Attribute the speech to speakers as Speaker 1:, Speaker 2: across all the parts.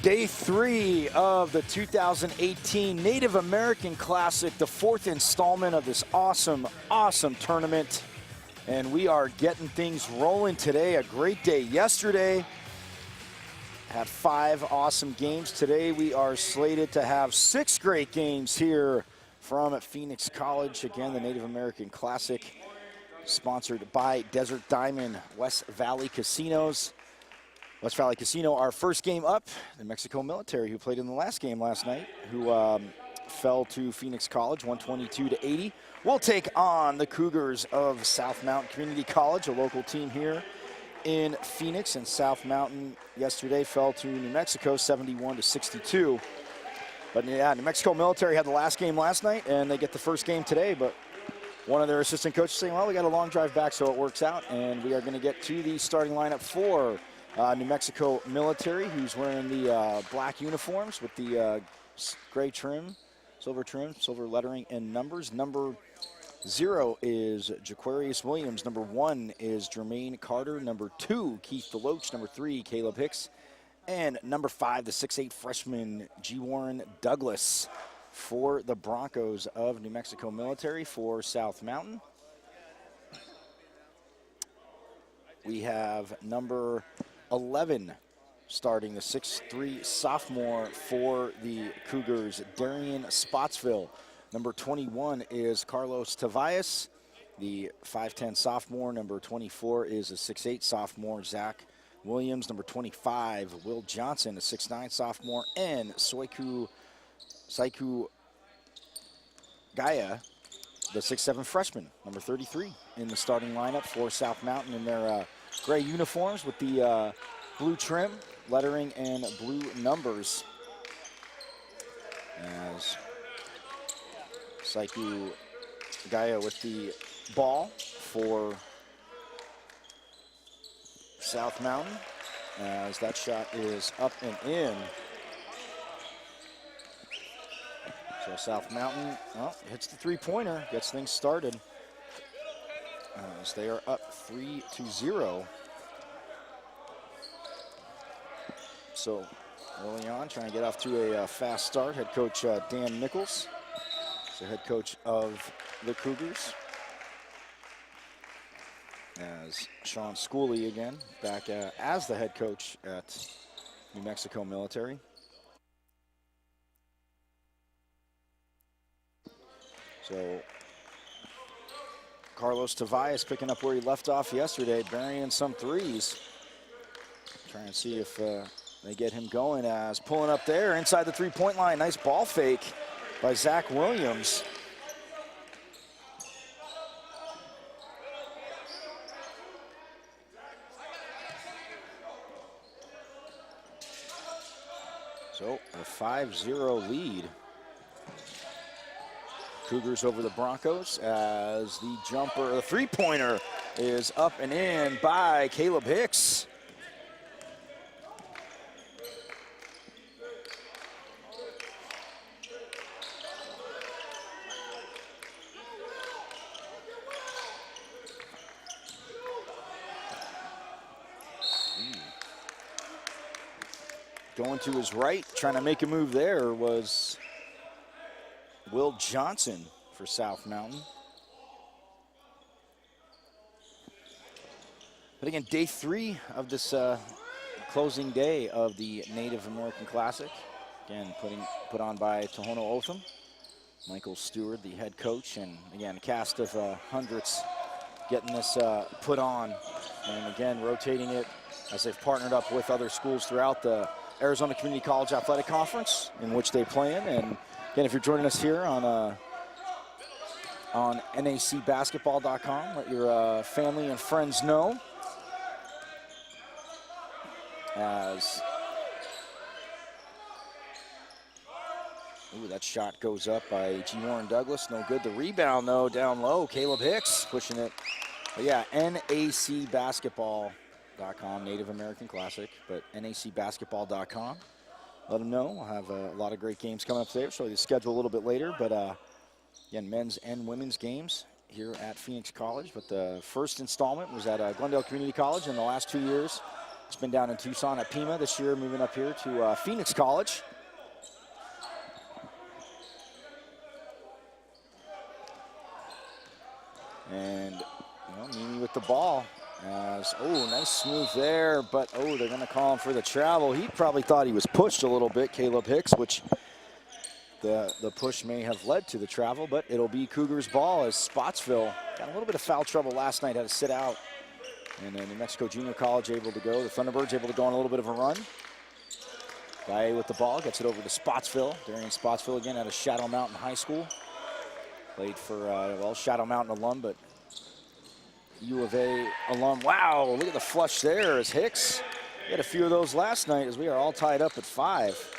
Speaker 1: Day 3 of the 2018 Native American Classic, the 4th installment of this awesome tournament. And we are getting things rolling today. A great day yesterday. Had 5 awesome games. Today we are slated to have 6 great games here from Phoenix College. Again, the Native American Classic, sponsored by Desert Diamond West Valley Casinos. West Valley Casino, our first game up, the New Mexico Military, who played in the last game last night, who fell to Phoenix College, 122-80. We'll take on the Cougars of South Mountain Community College, a local team here in Phoenix. And South Mountain yesterday fell to New Mexico, 71-62. But yeah, New Mexico Military had the last game last night, and they get the first game today. But one of their assistant coaches saying, well, we got a long drive back, so it works out. And we are going to get to the starting lineup for New Mexico Military, who's wearing the black uniforms with the gray trim, silver lettering and numbers. Number 0 is Jaquarius Williams. Number 1 is Jermaine Carter. Number 2, Keith DeLoach. Number 3, Caleb Hicks. And number 5, the 6'8 freshman, G. Warren Douglas, for the Broncos of New Mexico Military. For South Mountain, we have number 11 starting, the 6'3 sophomore for the Cougars, Darian Spotsville. Number 21 is Carlos Tavias, the 5'10 sophomore. Number 24 is a 6'8 sophomore, Zach Williams. Number 25, Will Johnson, a 6'9 sophomore. And Saiku Gaya, the 6'7 freshman. Number 33 in the starting lineup for South Mountain in their gray uniforms with the blue trim, lettering, and blue numbers. As Saiku Gaya with the ball for South Mountain, as that shot is up and in. So South Mountain, well, hits the three-pointer, gets things started, as they are up 3-0. So early on, trying to get off to a fast start. Head coach Dan Nichols is the head coach of the Cougars. As Sean Schooley again back as the head coach at New Mexico Military. So Carlos Tavias picking up where he left off yesterday, burying some threes. Trying to see if they get him going, as pulling up there inside the three-point line. Nice ball fake by Zach Williams. So a 5-0 lead. Cougars over the Broncos, as the three-pointer is up and in by Caleb Hicks. Going to his right, trying to make a move there, was Will Johnson for South Mountain. But again, day 3 of this closing day of the Native American Classic. Again, put on by Tohono O'odham. Michael Stewart, the head coach, and again, a cast of hundreds getting this put on. And again, rotating it as they've partnered up with other schools throughout the Arizona Community College Athletic Conference, in which they play in. And again, if you're joining us here on nacbasketball.com, let your family and friends know. As that shot goes up by G. Warren Douglas, no good. The rebound, though, down low. Caleb Hicks pushing it. But yeah, nacbasketball.com, Native American Classic, but nacbasketball.com. Let them know. We'll have a lot of great games coming up today. I'll show you the schedule a little bit later, but again, men's and women's games here at Phoenix College. But the first installment was at Glendale Community College in the last 2 years. He's been down in Tucson at Pima this year, moving up here to Phoenix College. And Mimi with the ball. Nice move there, but they're going to call him for the travel. He probably thought he was pushed a little bit, Caleb Hicks, which the push may have led to the travel, but it'll be Cougars ball as Spotsville got a little bit of foul trouble last night, had to sit out. And then New Mexico Junior College able to go. The Thunderbirds able to go on a little bit of a run. Guy with the ball gets it over to Spotsville. Darian Spotsville again out of Shadow Mountain High School. Played for, Shadow Mountain alum, but U of A alum. Wow, look at the flush there as Hicks. We had a few of those last night as we are all tied up at 5.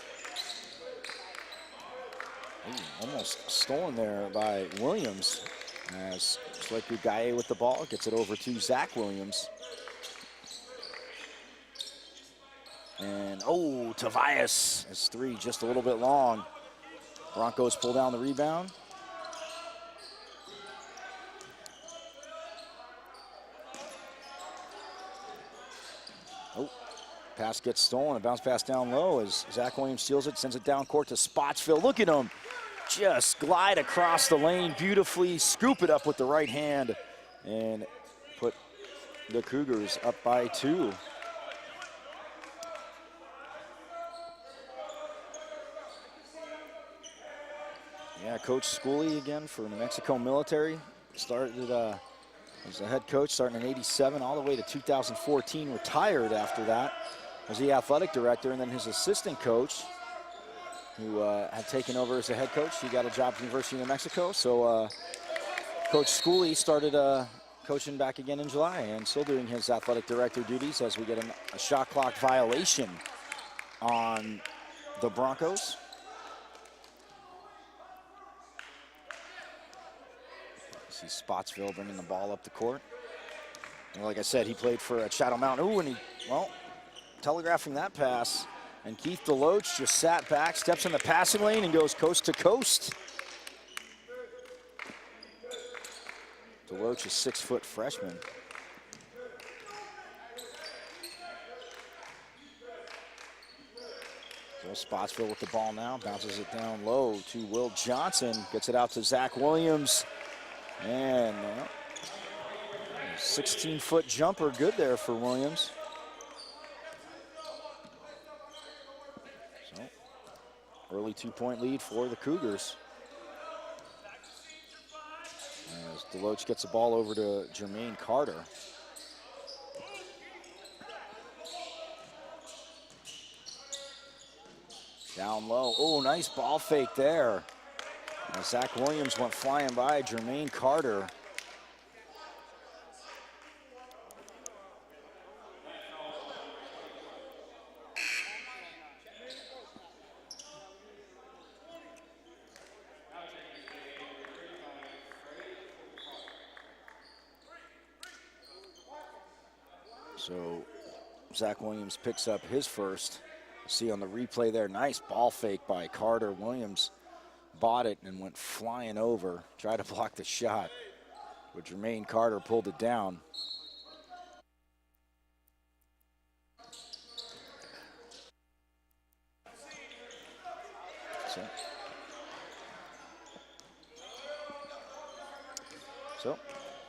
Speaker 1: Almost stolen there by Williams as Sleku Gaye with the ball gets it over to Zach Williams. And Tobias is 3 just a little bit long. Broncos pull down the rebound. Pass gets stolen, a bounce pass down low as Zach Williams steals it, sends it down court to Spotsville. Look at him just glide across the lane beautifully, scoop it up with the right hand, and put the Cougars up by 2. Yeah, Coach Schooley again for New Mexico Military. Started as a head coach starting in '87 all the way to 2014, retired after that as the athletic director, and then his assistant coach who had taken over as the head coach. He got a job at the University of New Mexico. So Coach Schooley started coaching back again in July and still doing his athletic director duties as we get a shot clock violation on the Broncos. See Spotsville bringing the ball up the court. And like I said, he played for Shadow Mountain. And he, telegraphing that pass. And Keith Deloach just sat back, steps in the passing lane, and goes coast to coast. Deloach is 6-foot freshman. So Spotsville with the ball now, bounces it down low to Will Johnson, gets it out to Zach Williams. And 16-foot jumper, good there for Williams. So, early 2-point lead for the Cougars. As Deloach gets the ball over to Jermaine Carter. Down low, nice ball fake there. Zach Williams went flying by Jermaine Carter. So Zach Williams picks up his first. See on the replay there, nice ball fake by Carter. Williams bought it and went flying over, tried to block the shot, but Jermaine Carter pulled it down. So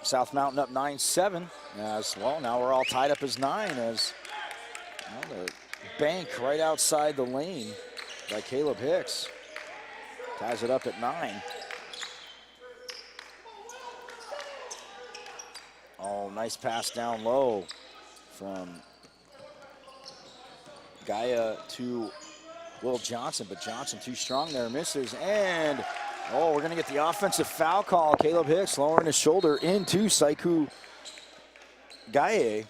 Speaker 1: South Mountain up 9-7 as well. Now we're all tied up as 9 as the bank right outside the lane by Caleb Hicks. Ties it up at 9. Nice pass down low from Gaia to Will Johnson, but Johnson too strong there, misses, and we're gonna get the offensive foul call. Caleb Hicks lowering his shoulder into Saiku Gaia.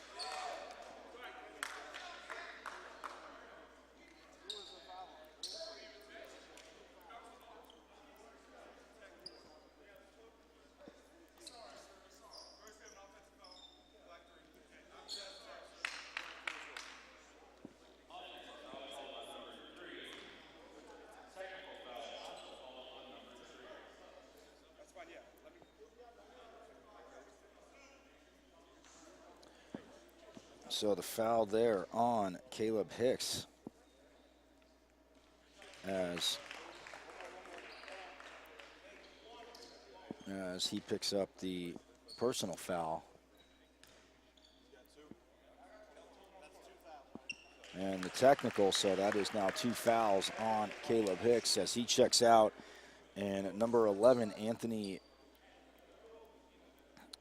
Speaker 1: So the foul there on Caleb Hicks as he picks up the personal foul. And the technical, so that is now 2 fouls on Caleb Hicks as he checks out. And number 11, Anthony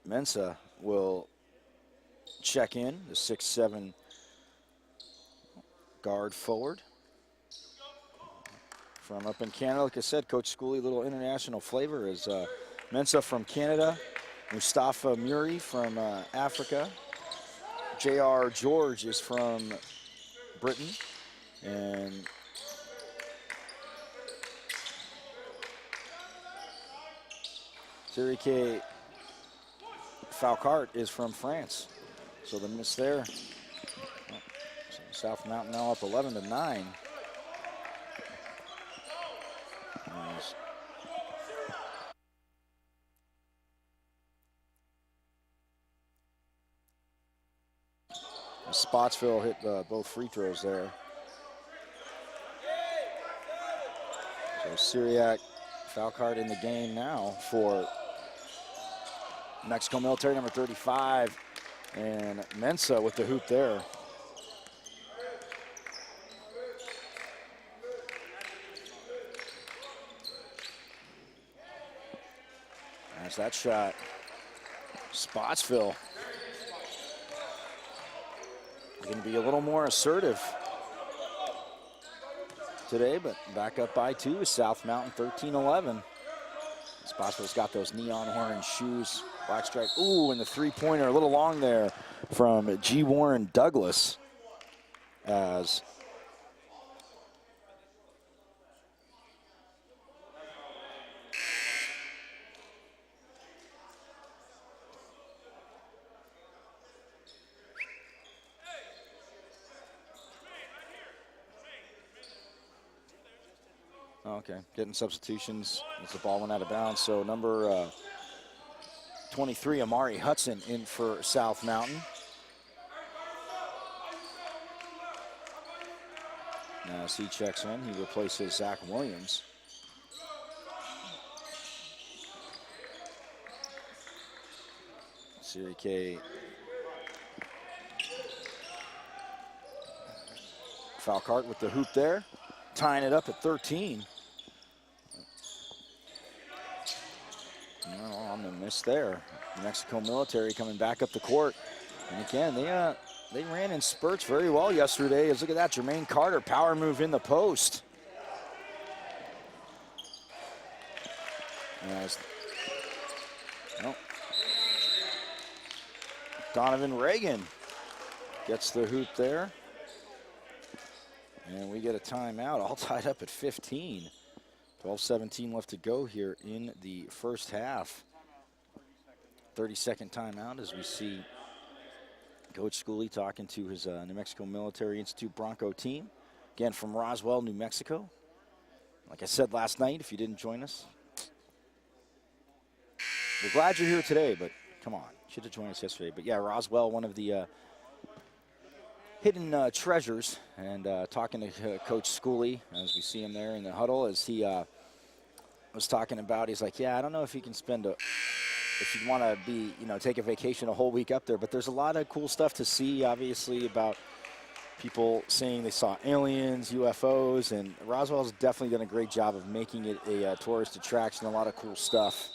Speaker 1: Mensah, will check in, the 6'7" guard forward. From up in Canada, like I said, Coach Schooley, little international flavor is Mensah from Canada, Mustafa Muri from Africa, J.R. George is from Britain, and Sirike Falcart is from France. So the miss there. So South Mountain now up 11-9. Spotsville hit both free throws there. So Syriac Falcart in the game now for Mexico Military, number 35. And Mensah with the hoop there. There's that shot. Spotsville going to be a little more assertive today, but back up by 2 is South Mountain, 13-11. Spotsville's got those neon orange shoes, black stripe. Ooh, and the three-pointer a little long there from G. Warren Douglas as okay, getting substitutions as the ball went out of bounds. So number 23, Amari Hudson, in for South Mountain. Now as he checks in, he replaces Zach Williams. Sirike Falcart with the hoop there, tying it up at 13. Well, on the miss there. New Mexico Military coming back up the court. And again, they ran in spurts very well yesterday. As look at that, Jermaine Carter, power move in the post. Well, Donovan Reagan gets the hoop there. And we get a timeout, all tied up at 15. 12-17 left to go here in the first half. 30-second timeout as we see Coach Schooley talking to his New Mexico Military Institute Bronco team. Again, from Roswell, New Mexico. Like I said last night, if you didn't join us, we're glad you're here today, but come on, should have joined us yesterday. But yeah, Roswell, one of the hidden treasures, and talking to Coach Schooley as we see him there in the huddle as he was talking about, he's like, yeah, I don't know if you can spend if you want to be, take a vacation a whole week up there, but there's a lot of cool stuff to see, obviously, about people saying they saw aliens, UFOs, and Roswell's definitely done a great job of making it a tourist attraction, a lot of cool stuff.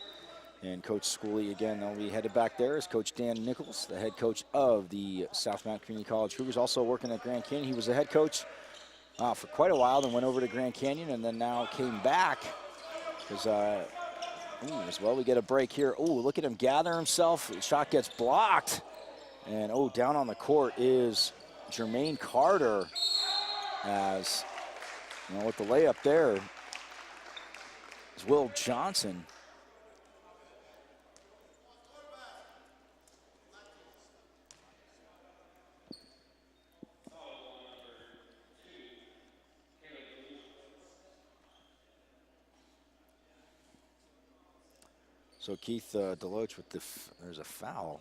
Speaker 1: And Coach Schooley, again, will be headed back there is Coach Dan Nichols, the head coach of the South Mountain Community College Cougars, also working at Grand Canyon. He was the head coach for quite a while, then went over to Grand Canyon, and then now came back. Because, as well, we get a break here. Oh, look at him gather himself. The shot gets blocked. And, down on the court is Jermaine Carter as, with the layup there is Will Johnson. So Keith Deloach with there's a foul.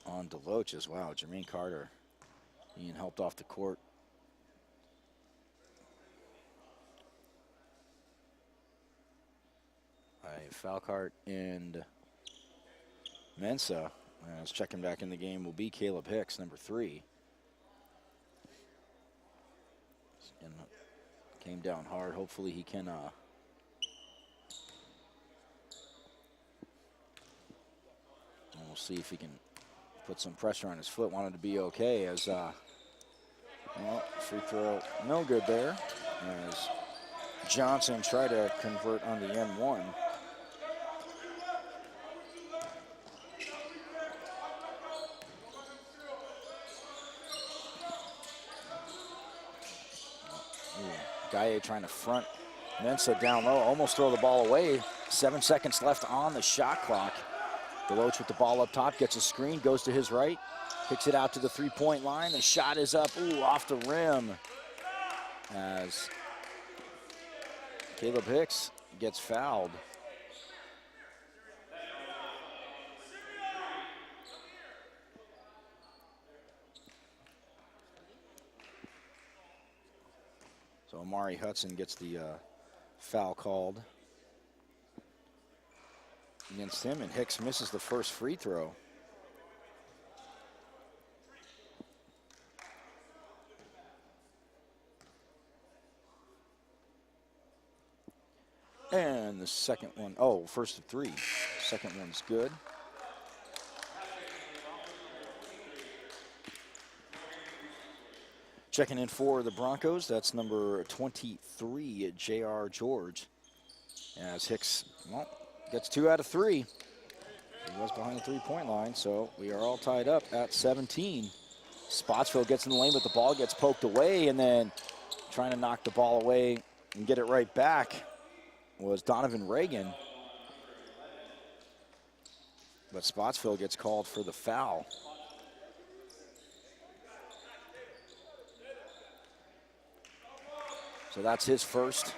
Speaker 1: on Deloach as well. Jermaine Carter being helped off the court. Falcart and Mensa. As checking back in the game will be Caleb Hicks, number 3. And came down hard. Hopefully he can and we'll see if he can put some pressure on his foot. Wanted to be okay as well, free throw no good there as Johnson tried to convert on the N1. Gaye trying to front Mensa down low, almost throw the ball away. 7 seconds left on the shot clock. Deloach with the ball up top, gets a screen, goes to his right, kicks it out to the three-point line. The shot is up, off the rim. As Caleb Hicks gets fouled. So Amari Hudson gets the foul called against him, and Hicks misses the first free throw. And the second one, first of 3. Second one's good. Checking in for the Broncos, that's number 23, J.R. George. As Hicks, gets 2 out of 3. He was behind the three-point line, so we are all tied up at 17. Spotsville gets in the lane, but the ball gets poked away, and then trying to knock the ball away and get it right back was Donovan Reagan. But Spotsville gets called for the foul. So that's his first.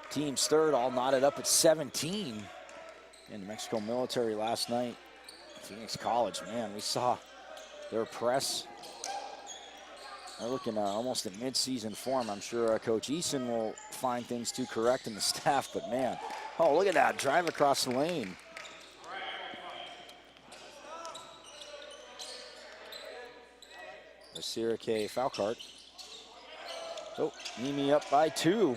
Speaker 1: Team's third, all knotted up at 17. In New Mexico Military last night. Phoenix College, man, we saw their press. They're looking almost in mid-season form. I'm sure Coach Eason will find things to correct in the staff, but man, look at that, drive across the lane. The Syracuse Falcart. So, Nimi up by 2.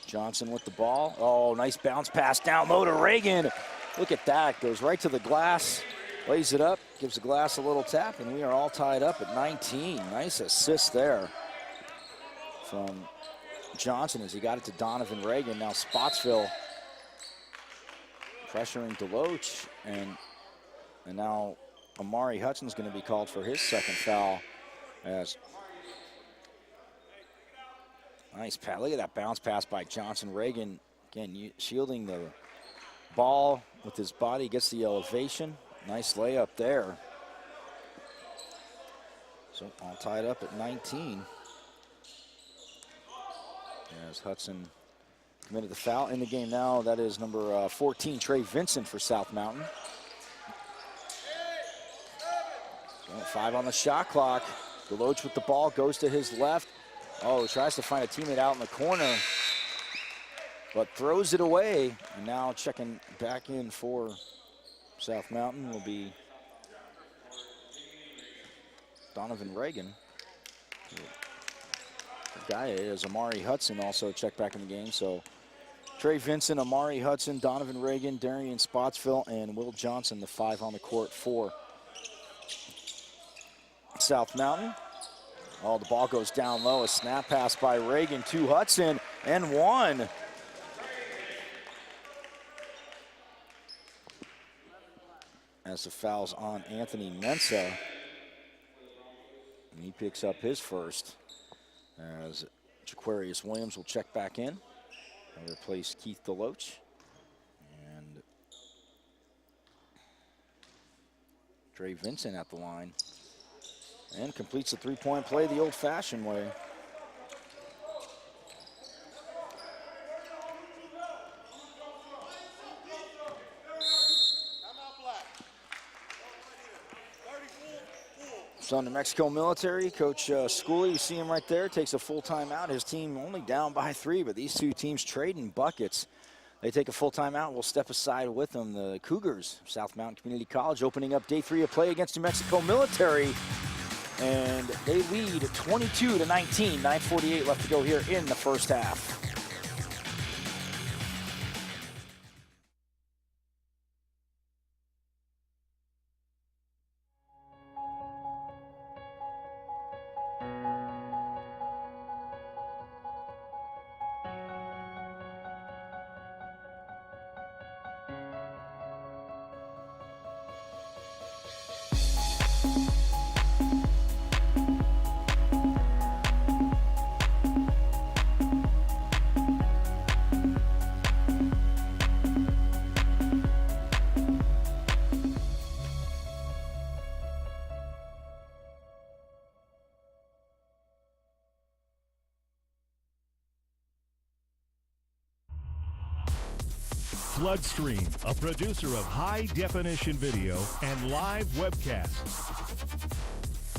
Speaker 1: Johnson with the ball. Nice bounce pass down low to Reagan. Look at that, goes right to the glass, lays it up, gives the glass a little tap, and we are all tied up at 19. Nice assist there from Johnson as he got it to Donovan Reagan. Now Spotsville pressuring Deloach, and now Amari Hudson's going to be called for his second foul. As nice pass. Look at that bounce pass by Johnson. Reagan, again, shielding the ball with his body, gets the elevation. Nice layup there. So all tied up at 19. As Hudson committed the foul in the game now. That is number 14, Trey Vincent for South Mountain. So 5 on the shot clock. Deloach with the ball, goes to his left. Tries to find a teammate out in the corner, but throws it away. And now checking back in for South Mountain will be Donovan Reagan. The guy is Amari Hudson also checked back in the game. So Trey Vincent, Amari Hudson, Donovan Reagan, Darian Spotsville, and Will Johnson, the 5 on the court for South Mountain. The ball goes down low. A snap pass by Reagan to Hudson, and 1. As the foul's on Anthony Mensah. And he picks up his first. As Jaquarius Williams will check back in and replace Keith Deloach. And Trey Vincent at the line. And completes the three-point play the old-fashioned way. So New Mexico military, Coach Schooley, you see him right there, takes a full timeout. His team only down by 3, but these two teams trading buckets. They take a full timeout. We'll step aside with them. The Cougars, South Mountain Community College, opening up day 3 of play against New Mexico military. And they lead 22-19, 9:48 left to go here in the first half.
Speaker 2: Floodstream, a producer of high-definition video and live webcasts.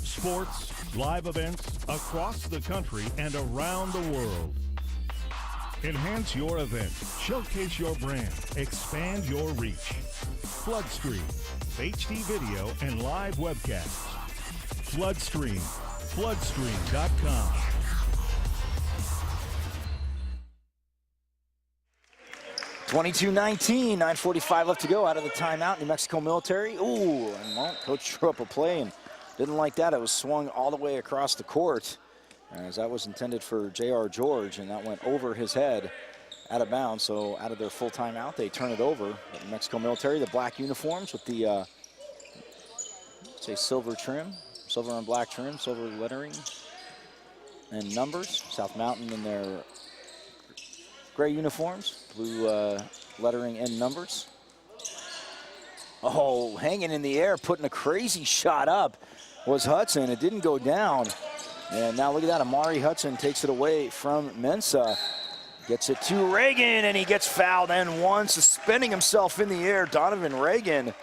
Speaker 2: Sports, live events across the country and around the world. Enhance your event, showcase your brand, expand your reach. Floodstream, HD video and live webcasts. Floodstream, floodstream.com.
Speaker 1: 22-19, 9:45 left to go out of the timeout. New Mexico military. Ooh, and well, coach drew up a play and didn't like that. It was swung all the way across the court, as that was intended for J.R. George, and that went over his head out of bounds. So out of their full timeout, they turn it over. But New Mexico military, the black uniforms with the, say, silver trim, silver and black trim, silver lettering and numbers. South Mountain in their gray uniforms, blue lettering and numbers. Oh, hanging in the air, putting a crazy shot up was Hudson. It didn't go down. And now look at that, Amari Hudson takes it away from Mensah. Gets it to Reagan, and he gets fouled and one, suspending himself in the air, Donovan Reagan.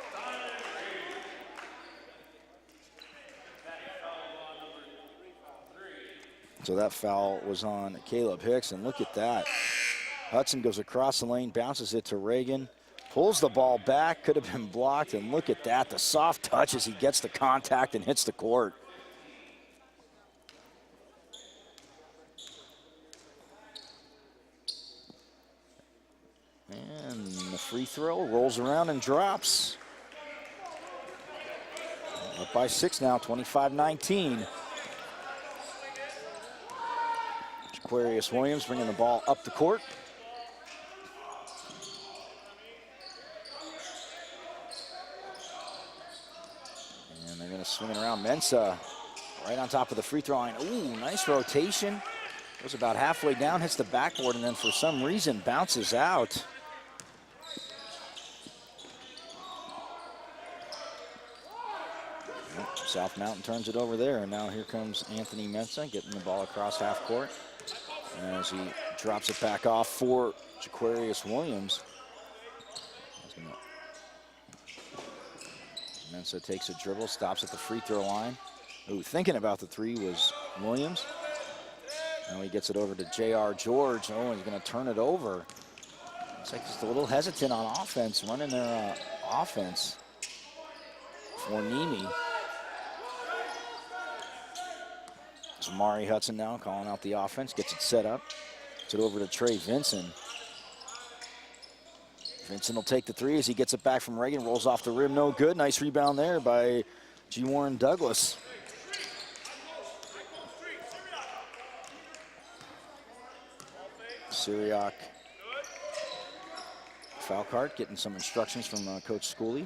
Speaker 1: So that foul was on Caleb Hicks, and look at that. Hudson goes across the lane, bounces it to Reagan, pulls the ball back, could have been blocked, and look at that, the soft touch as he gets the contact and hits the court. And the free throw rolls around and drops. Up by 6 now, 25-19. Aquarius Williams bringing the ball up the court. And they're going to swing it around. Mensah right on top of the free throw line. Ooh, nice rotation. Goes about halfway down, hits the backboard, and then for some reason bounces out. South Mountain turns it over there, and now here comes Anthony Mensah getting the ball across half court as he drops it back off for Jaquarius Williams. Mensah takes a dribble, stops at the free throw line. Ooh, thinking about the three was Williams. Now he gets it over to J.R. George. Oh, he's going to turn it over. Looks like just a little hesitant on offense, running their offense for Nemi. It's Amari Hudson now calling out the offense, gets it set up. Gets it over to Trey Vinson. Vinson will take the three as he gets it back from Reagan, rolls off the rim, no good. Nice rebound there by G. Warren Douglas. Syriac foul card, getting some instructions from Coach Schooley.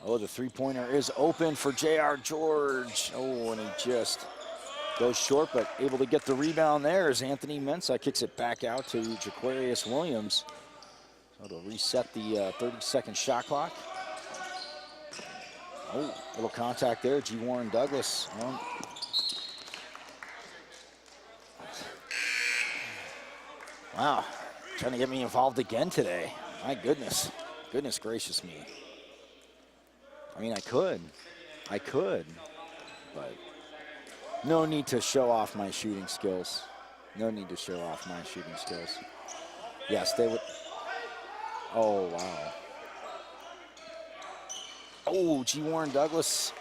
Speaker 1: Oh, the three-pointer is open for J.R. George. Oh, and he just goes short, but able to get the rebound there as Anthony Mensah kicks it back out to Jaquarius Williams. So it'll reset the 30-second shot clock. Oh, little contact there, G. Warren Douglas. Wow, Trying to get me involved again today. My goodness. Goodness gracious me. I mean, I could, but no need to show off my shooting skills. No need to show off my shooting skills. Yes, they would. Oh, wow. Oh, G. Warren Douglas,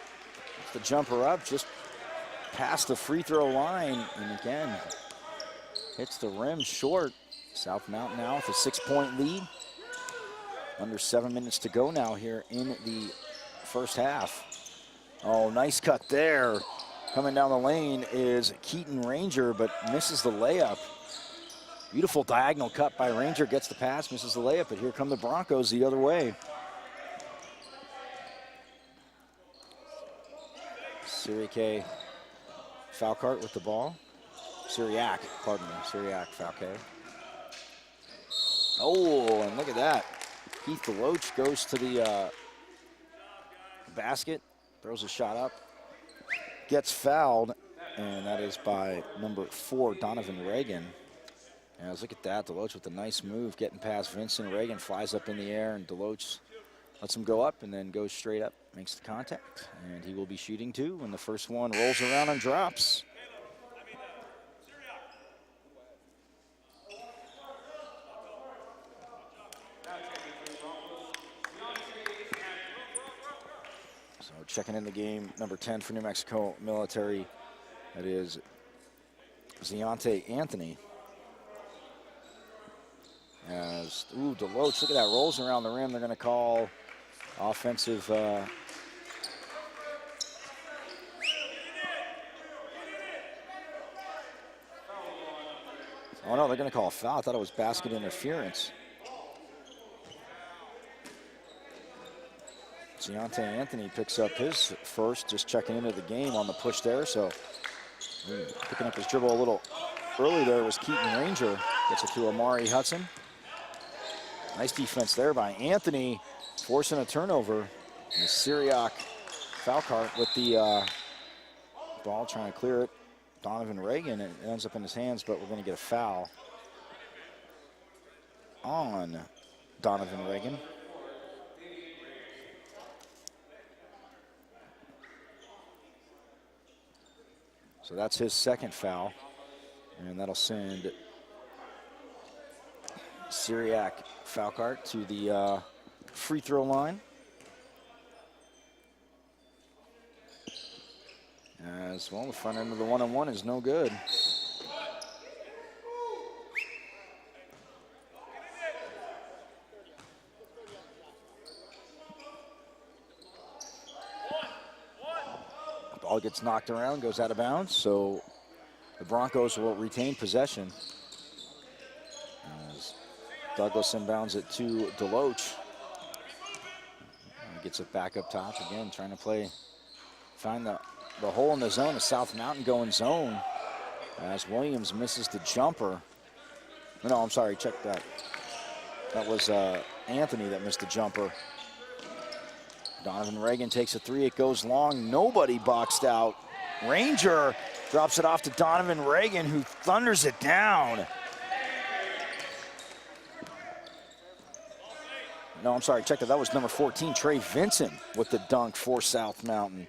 Speaker 1: the jumper up, just past the free throw line, and again, hits the rim short. South Mountain now with a 6-point lead. Under 7 minutes to go now here in the first half. Oh, nice cut there. Coming down the lane is Keaton Ranger, but misses the layup. Beautiful diagonal cut by Ranger, gets the pass, misses the layup, but here come the Broncos the other way. Siriake Falcart with the ball. Syriac, pardon me, Syriac Falcay. Oh, and look at that. Keith DeLoach goes to the basket, throws a shot up, gets fouled, and that is by number 4, Donovan Reagan. And look at that, DeLoach with a nice move, getting past Vincent. Reagan flies up in the air, and DeLoach lets him go up and then goes straight up, makes the contact. And he will be shooting two when the first one rolls around and drops. So checking in the game, number 10 for New Mexico Military, that is Ziante Anthony. As, ooh, DeLoach, look at that, rolls around the rim. They're going to call offensive. Oh, no, they're going to call a foul. I thought it was basket interference. Ziante Anthony picks up his first, just checking into the game on the push there. So picking up his dribble a little early there was Keaton Ranger. Gets it to Amari Hudson. Nice defense there by Anthony, forcing a turnover. And Syriac Falcart with the ball, trying to clear it. Donovan Reagan, it ends up in his hands, but we're going to get a foul on Donovan Reagan. So that's his second foul, and that'll send Syriac Falcart to the free throw line. As well, the front end of the one-on-one is no good. Ball gets knocked around, goes out of bounds, so the Broncos will retain possession. As Douglas inbounds it to DeLoach. Gets it back up top again, trying to find the hole in the zone. A South Mountain going zone as Williams misses the jumper. No, I'm sorry, check that. That was Anthony that missed the jumper. Donovan Reagan takes a three, it goes long, nobody boxed out. Ranger drops it off to Donovan Reagan, who thunders it down. No, I'm sorry, check that, that was number 14, Trey Vincent with the dunk for South Mountain.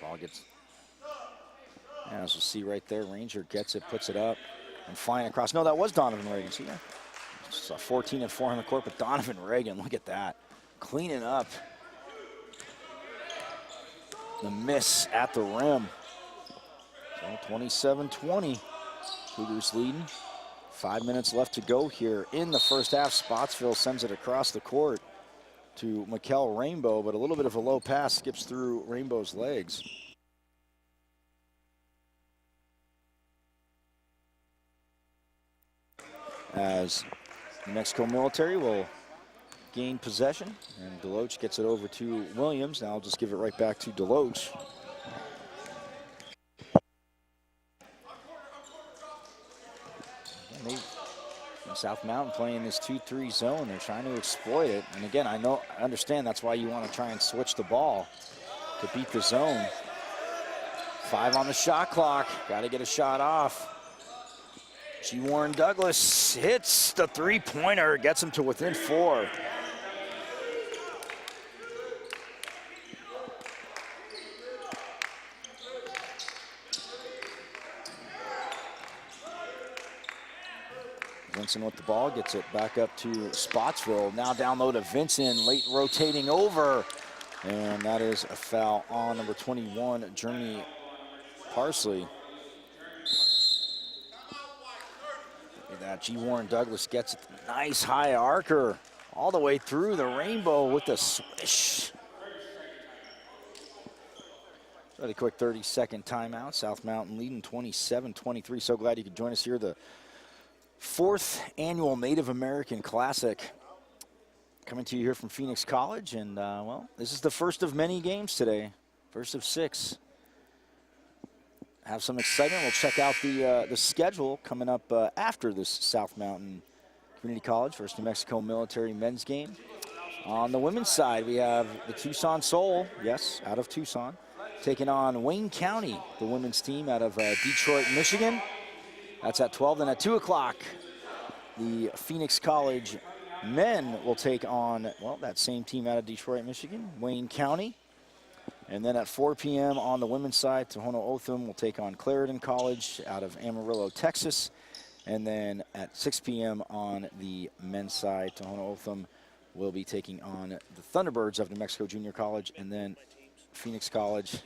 Speaker 1: Ball gets, as we'll see right there, Ranger gets it, puts it up, and flying across. No, that was Donovan Reagan. See that? It's 14 and 4 on the court, but Donovan Reagan, look at that. Cleaning up the miss at the rim. So 27-20, Cougars leading. 5 minutes left to go here in the first half. Spotsville sends it across the court to Mikkel Rainbow, but a little bit of a low pass skips through Rainbow's legs. As New Mexico Military will gain possession, and DeLoach gets it over to Williams. Now I'll just give it right back to DeLoach. South Mountain playing this 2-3 zone. They're trying to exploit it. And again, I understand that's why you want to try and switch the ball to beat the zone. 5 on the shot clock. Got to get a shot off. G. Warren Douglas hits the three-pointer, gets him to within 4. Vincent with the ball, gets it back up to Spotsville. Now down low to Vincent, late rotating over. And that is a foul on number 21, Journey Parsley. Look at that, G. Warren Douglas gets it. Nice high arcer all the way through the rainbow with the swish. Really quick 30-second timeout. South Mountain leading 27-23. So glad you could join us here. The 4th annual Native American Classic coming to you here from Phoenix College. And, well, this is the first of many games today. First of 6. Have some excitement. We'll check out the schedule coming up after this South Mountain Community College versus New Mexico Military men's game. On the women's side, we have the Tucson Soul, yes, out of Tucson, taking on Wayne County, the women's team out of Detroit, Michigan. That's at 12. Then at 2 o'clock, the Phoenix College men will take on, well, that same team out of Detroit, Michigan, Wayne County. And then at 4 p.m. on the women's side, Tohono O'odham will take on Clarendon College out of Amarillo, Texas. And then at 6 p.m. on the men's side, Tohono O'odham will be taking on the Thunderbirds of New Mexico Junior College. And then Phoenix College.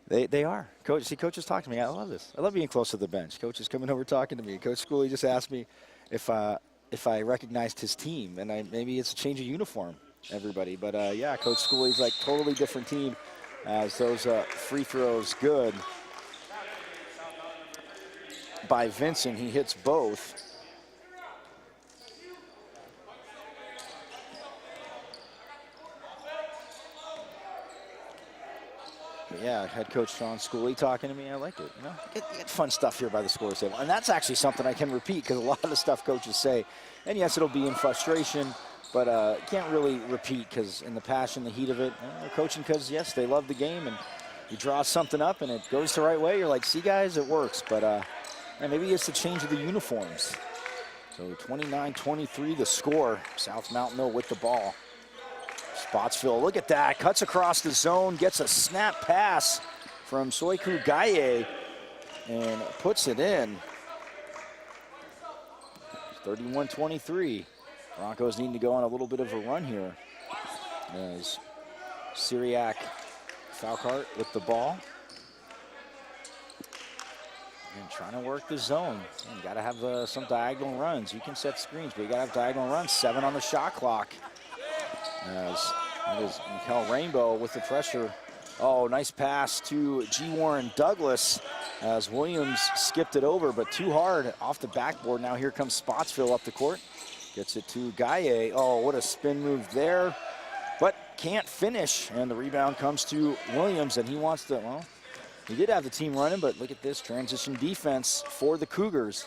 Speaker 1: They are. Coach, see, coaches talk to me. I love this. I love being close to the bench. Coaches coming over talking to me. Coach Schooley just asked me if I recognized his team, and maybe it's a change of uniform, everybody. But, yeah, Coach Schooley's like totally different team as those free throws good by Vincent. He hits both. Yeah, head coach Sean Schooley talking to me. I like it. You know, get fun stuff here by the scores table, and that's actually something I can repeat because a lot of the stuff coaches say, and yes, it'll be in frustration, but can't really repeat because in the passion, the heat of it, they're coaching because yes, they love the game, and you draw something up and it goes the right way. You're like, see, guys, it works. But and maybe it's the change of the uniforms. So 29-23, the score. South Mountain though with the ball. Spotsville, look at that, cuts across the zone, gets a snap pass from Soiku Gaye and puts it in. 31-23. Broncos need to go on a little bit of a run here as Syriac Falcart with the ball. And trying to work the zone. You got to have some diagonal runs. You can set screens, but you got to have diagonal runs. 7 on the shot clock. As it is Mikel Rainbow with the pressure. Oh, nice pass to G. Warren Douglas as Williams skipped it over, but too hard off the backboard. Now here comes Spotsville up the court. Gets it to Gaye. Oh, what a spin move there, but can't finish. And the rebound comes to Williams, and he wants to, well, he did have the team running, but look at this transition defense for the Cougars.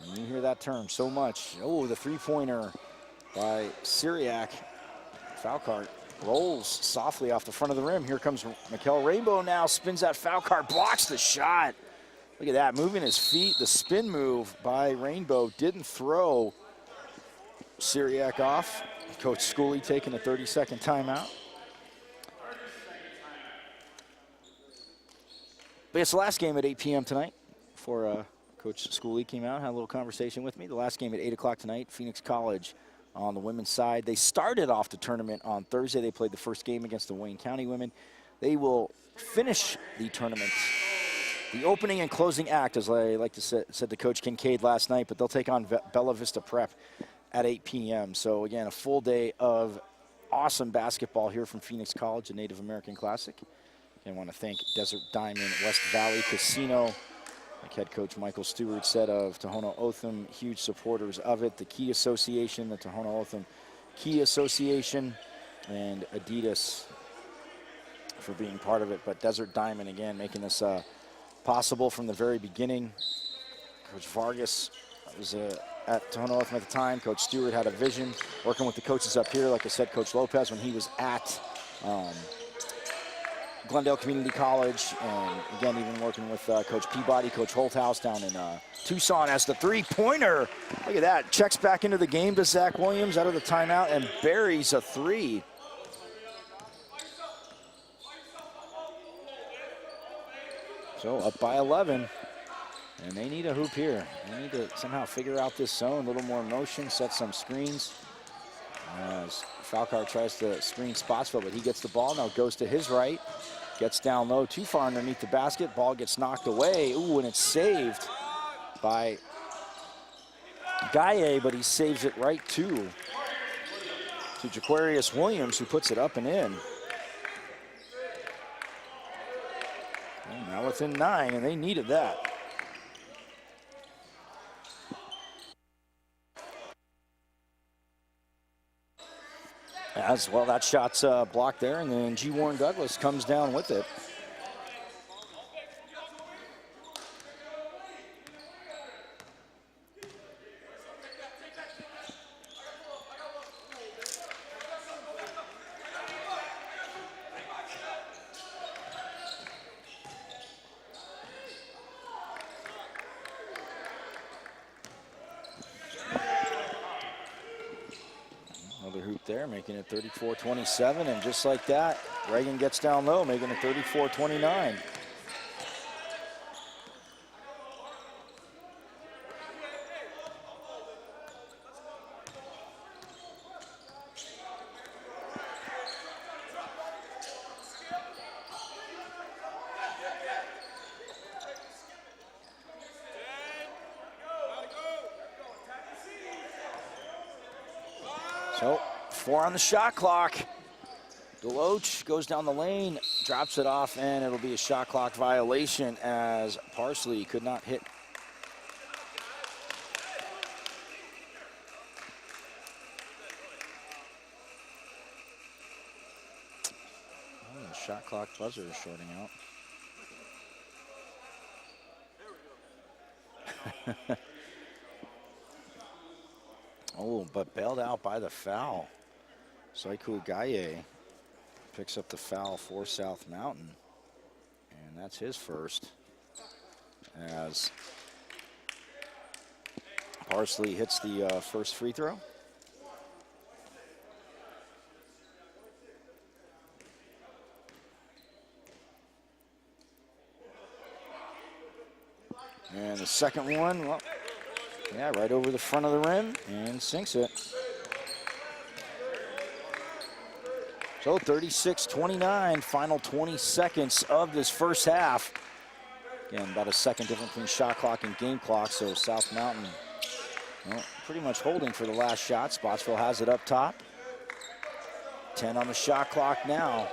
Speaker 1: And you hear that term so much. Oh, the three-pointer by Syriac. Falcart rolls softly off the front of the rim. Here comes Mikel Rainbow now, spins that Falcart, blocks the shot. Look at that, moving his feet. The spin move by Rainbow didn't throw Syriac off. Coach Schooley taking a 30-second timeout. But it's the last game at 8 p.m. tonight before Coach Schooley came out, had a little conversation with me. The last game at 8 o'clock tonight, Phoenix College on the women's side. They started off the tournament on Thursday. They played the first game against the Wayne County women. They will finish the tournament, the opening and closing act, as I like to said to Coach Kincaid last night, but they'll take on Bella Vista Prep at 8 p.m. So again, a full day of awesome basketball here from Phoenix College, a Native American Classic. I want to thank Desert Diamond West Valley Casino, like head coach Michael Stewart said, of Tohono O'odham, huge supporters of it. The Key Association, the Tohono O'odham Key Association, and Adidas for being part of it. But Desert Diamond, again, making this possible from the very beginning. Coach Vargas was at Tohono O'odham at the time. Coach Stewart had a vision working with the coaches up here. Like I said, Coach Lopez, when he was at Glendale Community College, and again, even working with Coach Peabody, Coach Holthouse down in Tucson as the three-pointer. Look at that, checks back into the game to Zach Williams out of the timeout and buries a three. So up by 11, and they need a hoop here. They need to somehow figure out this zone, a little more motion, set some screens. As Falcar tries to screen Spotsville, but he gets the ball, now goes to his right, gets down low, too far underneath the basket, ball gets knocked away. Ooh, and it's saved by Gaye, but he saves it right to Jaquarius Williams, who puts it up and in. And now within 9, and they needed that. As well, that shot's blocked there, and then G. Warren Douglas comes down with it. There, making it 34-27, and just like that, Reagan gets down low, making it 34-29. So 4 on the shot clock. Deloach goes down the lane, drops it off, and it'll be a shot clock violation as Parsley could not hit. Oh, the shot clock buzzer is shorting out. Oh, but bailed out by the foul. Saiku Gaye picks up the foul for South Mountain, and that's his first, as Parsley hits the first free throw. And the second one, well, yeah, right over the front of the rim and sinks it. So 36-29, final 20 seconds of this first half. Again, about a second difference between shot clock and game clock, so South Mountain, well, pretty much holding for the last shot. Spotsville has it up top. 10 on the shot clock now.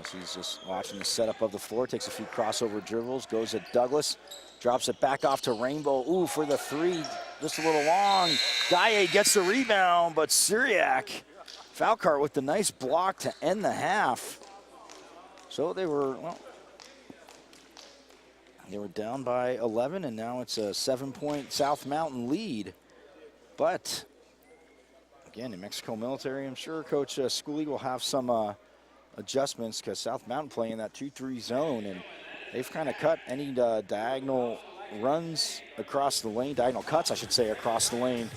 Speaker 1: As he's just watching the setup of the floor, takes a few crossover dribbles, goes at Douglas, drops it back off to Rainbow. Ooh, for the three, just a little long. Gaye gets the rebound, but Syriac, Falcar with the nice block to end the half. So they were, well, they were down by 11, and now it's a 7-point South Mountain lead. But again, New Mexico Military, I'm sure Coach Schooley will have some adjustments, because South Mountain playing that 2-3 zone, and they've kind of cut any diagonal runs across the lane, diagonal cuts, I should say, across the lane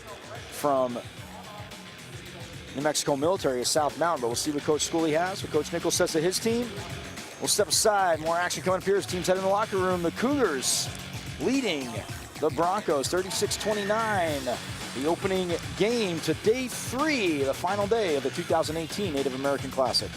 Speaker 1: from New Mexico Military is South Mountain. But we'll see what Coach Schooley has, what Coach Nichols says to his team. We'll step aside. More action coming up here as teams head in the locker room. The Cougars leading the Broncos 36-29. The opening game to day 3, the final day of the 2018 Native American Classic.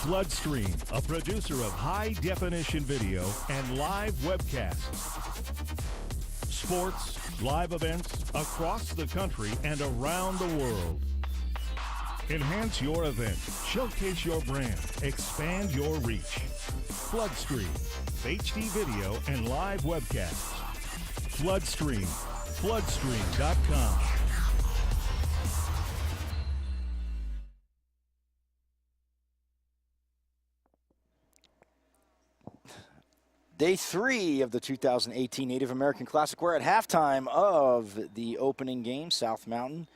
Speaker 2: Floodstream, a producer of high-definition video and live webcasts. Sports, live events across the country and around the world. Enhance your event, showcase your brand, expand your reach. Floodstream, HD video and live webcasts. Floodstream, floodstream.com.
Speaker 1: Day 3 of the 2018 Native American Classic. We're at halftime of the opening game. South Mountain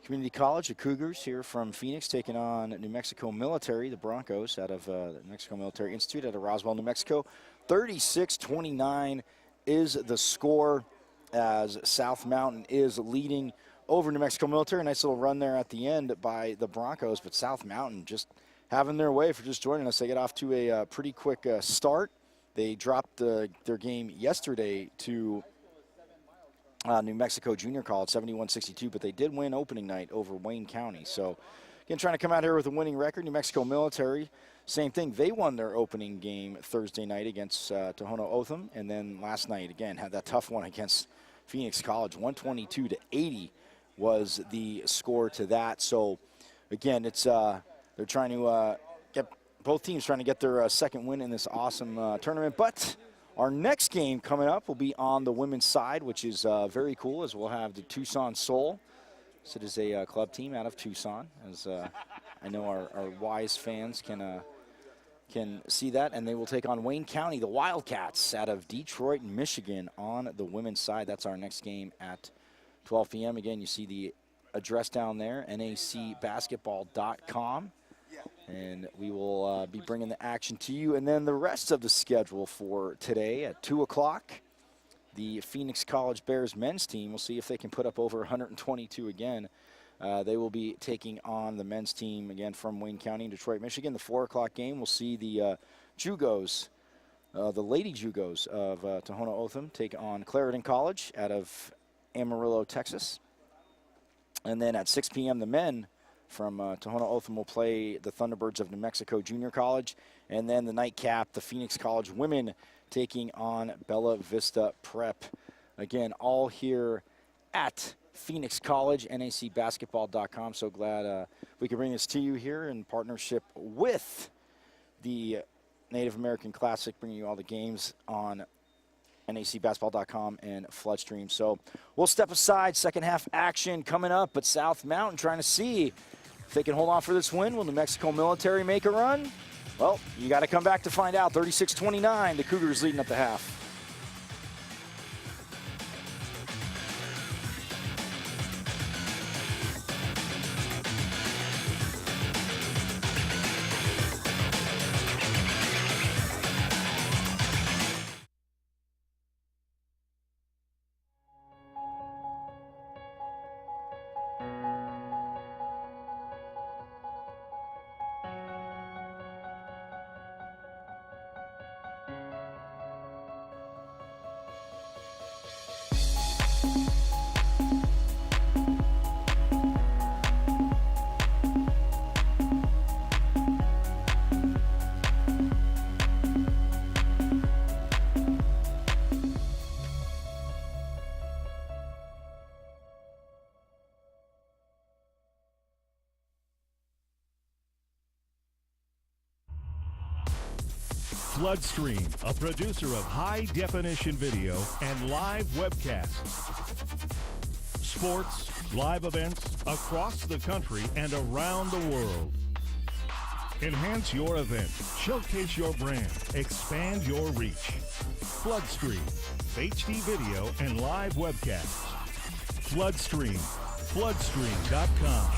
Speaker 1: Community College, the Cougars here from Phoenix, taking on New Mexico Military, the Broncos, out of the New Mexico Military Institute out of Roswell, New Mexico. 36-29 is the score as South Mountain is leading over New Mexico Military. Nice little run there at the end by the Broncos, but South Mountain just having their way. For just joining us, they get off to a pretty quick start. They dropped their game yesterday to New Mexico Junior College, 71-62, but they did win opening night over Wayne County. So, again, trying to come out here with a winning record. New Mexico Military, same thing. They won their opening game Thursday night against Tohono O'odham, and then last night, again, had that tough one against Phoenix College. 122-80 was the score to that. So, again, it's they're trying to get both teams trying to get their second win in this awesome tournament. But our next game coming up will be on the women's side, which is very cool, as we'll have the Tucson Soul. So it is a club team out of Tucson, as I know our Wise fans can see that. And they will take on Wayne County, the Wildcats, out of Detroit, Michigan, on the women's side. That's our next game at 12 p.m. Again, you see the address down there, nacbasketball.com. And we will be bringing the action to you. And then the rest of the schedule for today at 2 o'clock, the Phoenix College Bears men's team. We'll see if they can put up over 122 again. They will be taking on the men's team, again, from Wayne County in Detroit, Michigan. The 4 o'clock game, we'll see the Jugos, the Lady Jugos of Tohono O'odham take on Clarendon College out of Amarillo, Texas. And then at 6 p.m., the men from Tohono O'odham will play the Thunderbirds of New Mexico Junior College. And then the nightcap, the Phoenix College women taking on Bella Vista Prep. Again, all here at Phoenix College, nacbasketball.com. So glad we could bring this to you here in partnership with the Native American Classic, bringing you all the games on nacbasketball.com and Floodstream. So we'll step aside. Second half action coming up, but South Mountain trying to see if they can hold on for this win. Will New Mexico Military make a run? Well, you got to come back to find out. 36-29, the Cougars leading at the half.
Speaker 2: Floodstream, a producer of high-definition video and live webcasts. Sports, live events across the country and around the world. Enhance your event, showcase your brand, expand your reach. Floodstream, HD video and live webcasts. Floodstream, floodstream.com.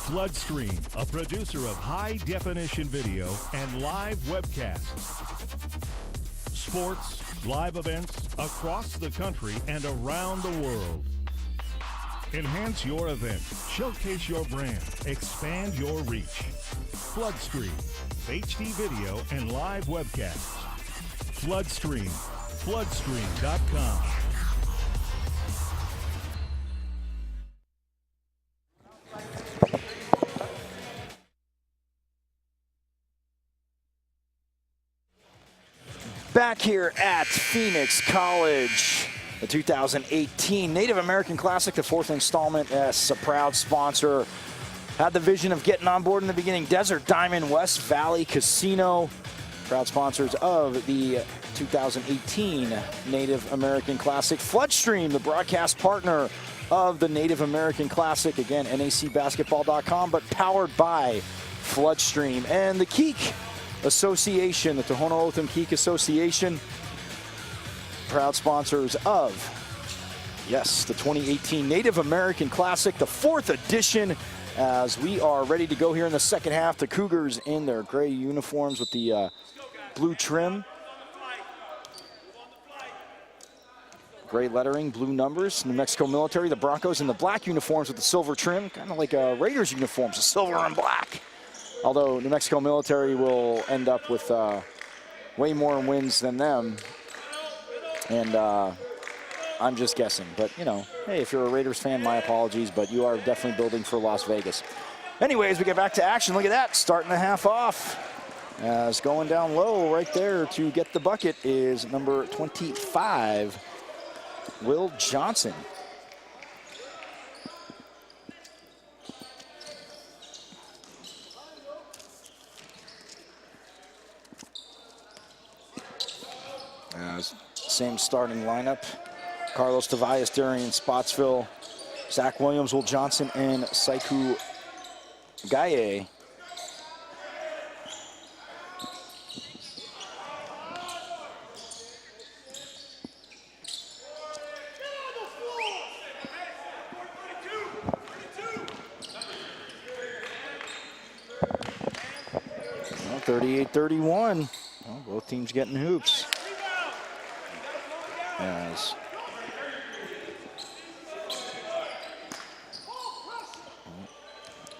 Speaker 2: Floodstream, a producer of high-definition video and live webcasts. Sports, live events across the country and around the world. Enhance your event, showcase your brand, expand your reach. Floodstream, HD video and live webcasts. Floodstream, floodstream.com.
Speaker 1: Back here at Phoenix College, the 2018 Native American Classic, the fourth installment, as a proud sponsor. Had the vision of getting on board in the beginning. Desert Diamond, West Valley Casino, proud sponsors of the 2018 Native American Classic. Floodstream, the broadcast partner of the Native American Classic. Again, nacbasketball.com, but powered by Floodstream. And the Keek Association, the Tohono O'odham Keek Association, proud sponsors of, yes, the 2018 Native American Classic, the fourth edition, as we are ready to go here in the second half. The Cougars in their gray uniforms with the blue trim. Gray lettering, blue numbers. New Mexico Military, the Broncos in the black uniforms with the silver trim, kind of like Raiders uniforms, the silver and black. Although New Mexico Military will end up with way more wins than them. And I'm just guessing. But, you know, hey, if you're a Raiders fan, my apologies. But you are definitely building for Las Vegas. Anyways, we get back to action. Look at that, starting the half off. As going down low right there to get the bucket is number 25, Will Johnson. Same starting lineup. Carlos Tobias, Darian Spotsville, Zach Williams, Will Johnson, and Saiku Gaye. Well, 38-31. Well, both teams getting hoops. As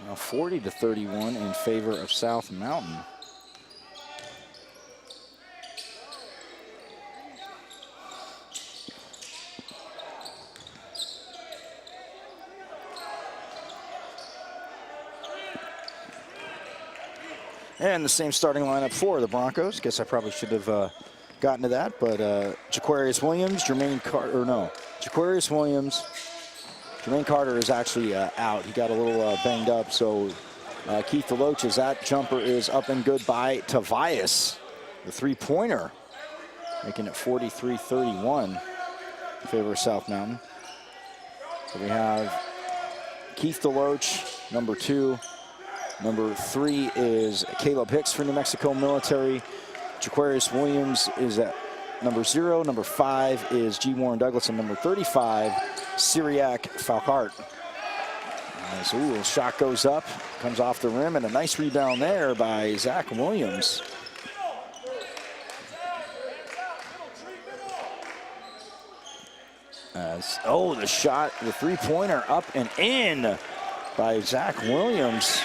Speaker 1: now 40-31 in favor of South Mountain. And the same starting lineup for the Broncos. Guess I probably should have gotten to that, but Jaquarius Williams, Jaquarius Williams. Jermaine Carter is actually out. He got a little banged up, so Keith DeLoach, that jumper is up and good by Tobias. The three-pointer, making it 43-31 in favor of South Mountain. So we have Keith DeLoach, number 2. Number 3 is Caleb Hicks for New Mexico Military. Jaquarius Williams is at number 0. Number 5 is G. Warren Douglas, and number 35, Syriac Falcart. So the shot goes up, comes off the rim, and a nice rebound there by Zach Williams. The shot, the three-pointer up and in by Zach Williams.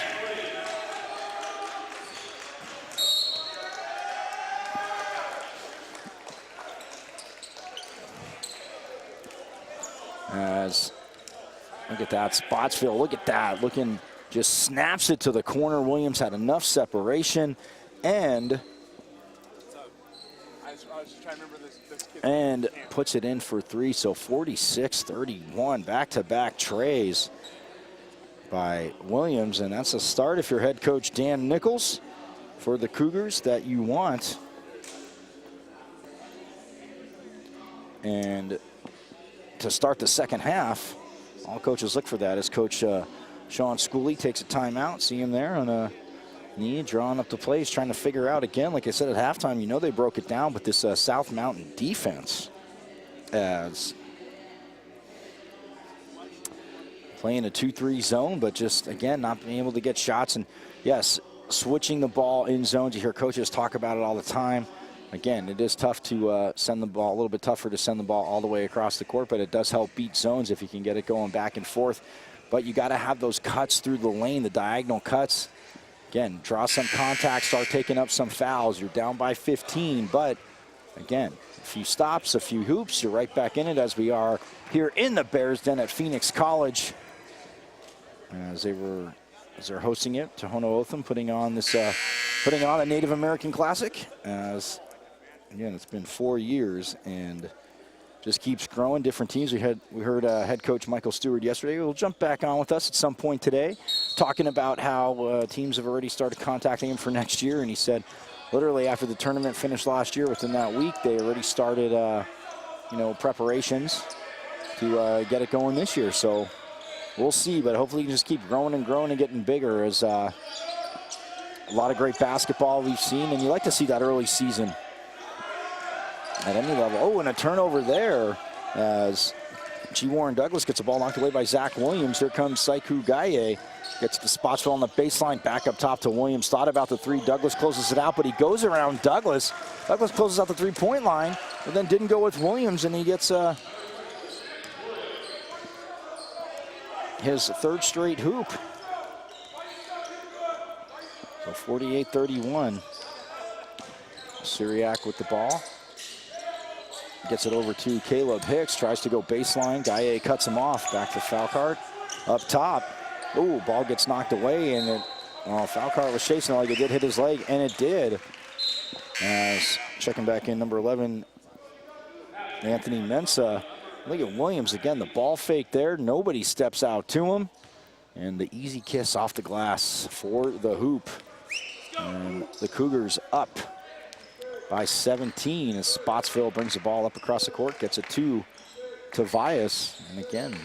Speaker 1: Look at that, Spotsville, look at that, just snaps it to the corner. Williams had enough separation and puts it in for 3, so 46-31, back-to-back trays by Williams, and that's a start if you're head coach Dan Nichols for the Cougars that you want. And to start the second half, all coaches look for that as Coach Sean Schooley takes a timeout. See him there on a knee, drawing up the plays, trying to figure out again, like I said at halftime, you know they broke it down, but this South Mountain defense as playing a 2-3 zone, but just, again, not being able to get shots. And, yes, switching the ball in zones. You hear coaches talk about it all the time. Again, it is tough to send the ball, a little bit tougher to send the ball all the way across the court, but it does help beat zones if you can get it going back and forth. But you got to have those cuts through the lane, the diagonal cuts. Again, draw some contact, start taking up some fouls. You're down by 15, but again, a few stops, a few hoops, you're right back in it, as we are here in the Bears Den at Phoenix College. As they're hosting it, Tohono O'odham putting on a Native American Classic. As again, it's been 4 years and just keeps growing. Different teams. We heard head coach Michael Stewart yesterday. He'll jump back on with us at some point today, talking about how teams have already started contacting him for next year. And he said, literally after the tournament finished last year, within that week, they already started, preparations to get it going this year. So we'll see, but hopefully you can just keep growing and growing and getting bigger. As a lot of great basketball we've seen, and you like to see that early season at any level. Oh, and a turnover there as G. Warren Douglas gets the ball knocked away by Zach Williams. Here comes Saiku Gaye. Gets the Spotsville on the baseline, back up top to Williams. Thought about the three. Douglas closes it out, but he goes around Douglas. Douglas closes out the three-point line, but then didn't go with Williams, and he gets his third straight hoop. So 48-31. Syriac with the ball. Gets it over to Caleb Hicks, tries to go baseline. Gaye cuts him off. Back to Falcart. Up top. Ooh, ball gets knocked away, and Falcart was chasing it like it did hit his leg, and it did. As checking back in, number 11, Anthony Mensah. Look at Williams again, the ball fake there. Nobody steps out to him. And the easy kiss off the glass for the hoop. And the Cougars up by 17 as Spotsville brings the ball up across the court, gets it to Tobias. And again,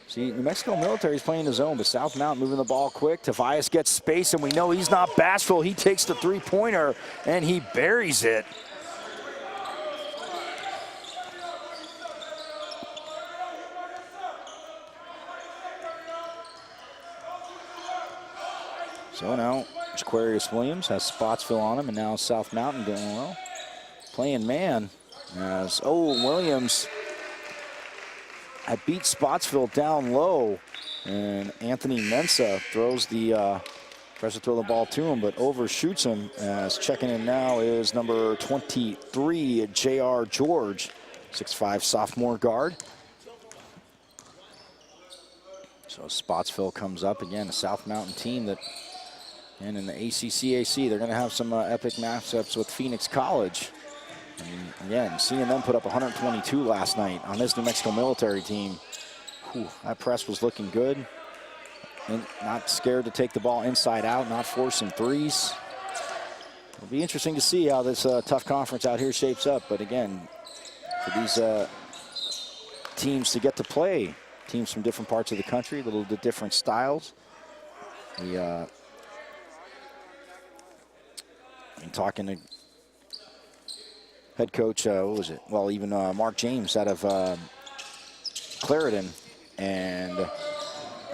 Speaker 1: see, New Mexico Military is playing his own, but South Mount moving the ball quick. Tobias gets space, and we know he's not bashful. He takes the three-pointer, and he buries it. So now, Aquarius Williams has Spotsville on him, and now South Mountain doing well. Playing man as, Williams had beat Spotsville down low, and Anthony Mensah tries to throw the ball to him, but overshoots him. As checking in now is number 23, J.R. George, 6'5" sophomore guard. So Spotsville comes up again, a South Mountain team that, and in the ACCAC, they're going to have some epic matchups with Phoenix College. And again, seeing them put up 122 last night on this New Mexico Military team. Whew, that press was looking good. And not scared to take the ball inside out, not forcing threes. It'll be interesting to see how this tough conference out here shapes up. But again, for these teams to get to play, teams from different parts of the country, a little bit different styles. And talking to head coach, what was it? Well, even Mark James out of Clarendon, and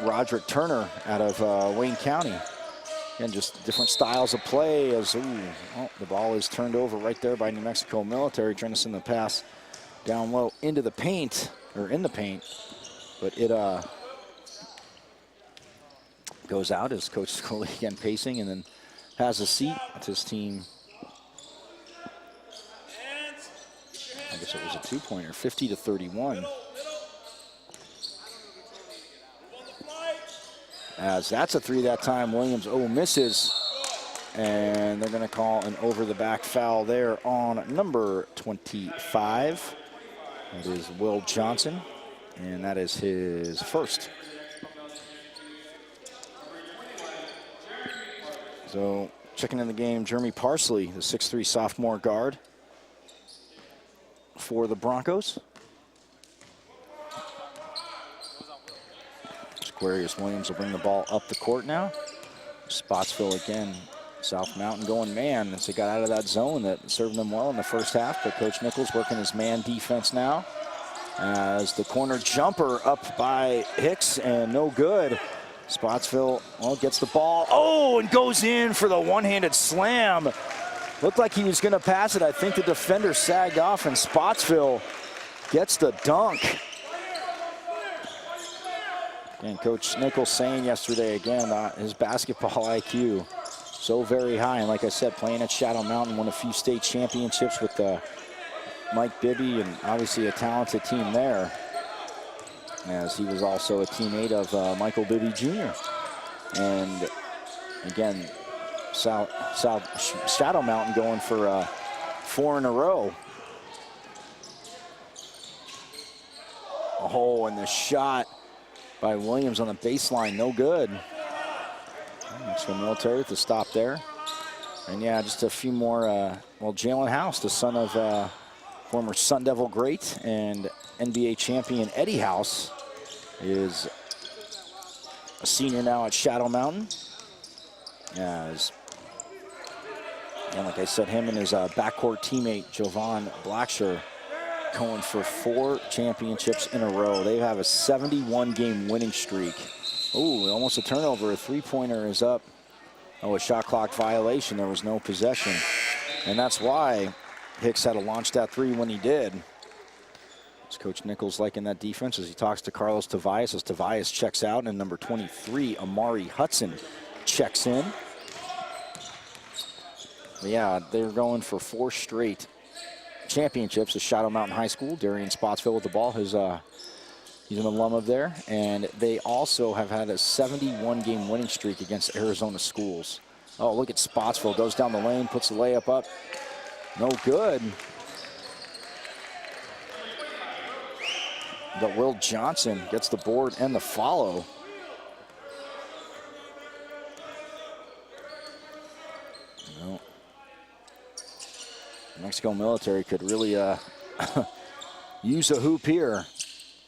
Speaker 1: Roderick Turner out of Wayne County. Again, just different styles of play. As the ball is turned over right there by New Mexico Military, trying to send the pass down low into the paint, or in the paint, but it goes out as Coach Scully again pacing, and then has a seat with his team. I guess it was a two-pointer, 50-31. As that's a three that time. Williams, misses. And they're going to call an over-the-back foul there on number 25. That is Will Johnson, and that is his first. So checking in the game, Jeremy Parsley, the 6'3" sophomore guard for the Broncos. Aquarius Williams will bring the ball up the court now. Spotsville again, South Mountain going man as they got out of that zone that served them well in the first half, but Coach Nichols working his man defense now. as the corner jumper up by Hicks and no good. Spotsville, well, gets the ball. Oh, and goes in for the one-handed slam. Looked like he was going to pass it. I think the defender sagged off, and Spotsville gets the dunk. And Coach Nichols saying yesterday, again, his basketball IQ so very high. And like I said, playing at Shadow Mountain, won a few state championships with Mike Bibby, and obviously a talented team there, as he was also a teammate of Michael Bibby Jr. And again, Shadow Mountain going for 4 in a row. A hole in the shot by Williams on the baseline, no good. Thanks for Military with the stop there. And yeah, just a few more, well, Jalen House, the son of former Sun Devil great and NBA champion Eddie House, is a senior now at Shadow Mountain. And like I said, him and his backcourt teammate, Jovan Blacksher, going for 4 championships in a row. They have a 71-game winning streak. Ooh, almost a turnover. A three-pointer is up. Oh, a shot clock violation. There was no possession. And that's why Hicks had to launch that 3 when he did. It's Coach Nichols liking that defense as he talks to Carlos Tobias, as Tobias checks out, and number 23, Amari Hudson, checks in. But yeah, they're going for 4 straight championships at Shadow Mountain High School. Darian Spotsville with the ball. He's an alum of there. And they also have had a 71-game winning streak against Arizona schools. Oh, look at Spotsville. Goes down the lane, puts the layup up. No good. But Will Johnson gets the board and the follow. No. Mexico Military could really use a hoop here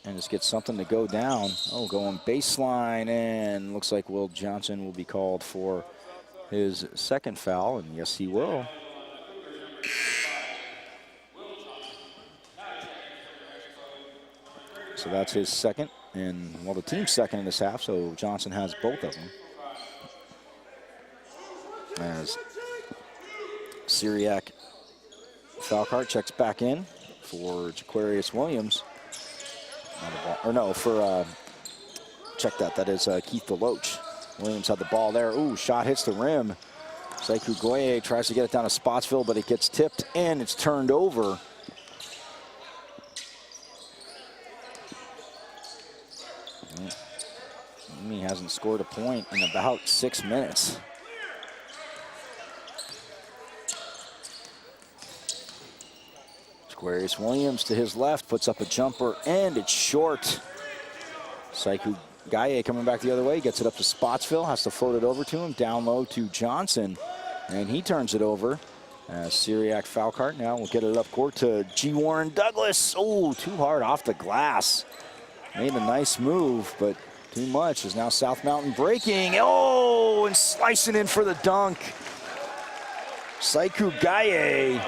Speaker 1: and just get something to go down. Oh, going baseline, and looks like Will Johnson will be called for his second foul, and yes, he will. So that's his second, and well, the team's second in this half, so Johnson has both of them. As Syriac Falcart checks back in for Jaquarius Williams. Or no, for, check that, that is Keith DeLoach. Williams had the ball there. Ooh, shot hits the rim. Saiku Goye tries to get it down to Spotsville, but it gets tipped and it's turned over. He hasn't scored a point in about 6 minutes. Aquarius Williams to his left, puts up a jumper, and it's short. Saiku Gaye coming back the other way, gets it up to Spotsville, has to float it over to him, down low to Johnson, and he turns it over. Syriac Falcart now will get it up court to G. Warren Douglas. Oh, too hard off the glass. Made a nice move, but too much, as now South Mountain breaking. Oh, and slicing in for the dunk. Saiku Gaye.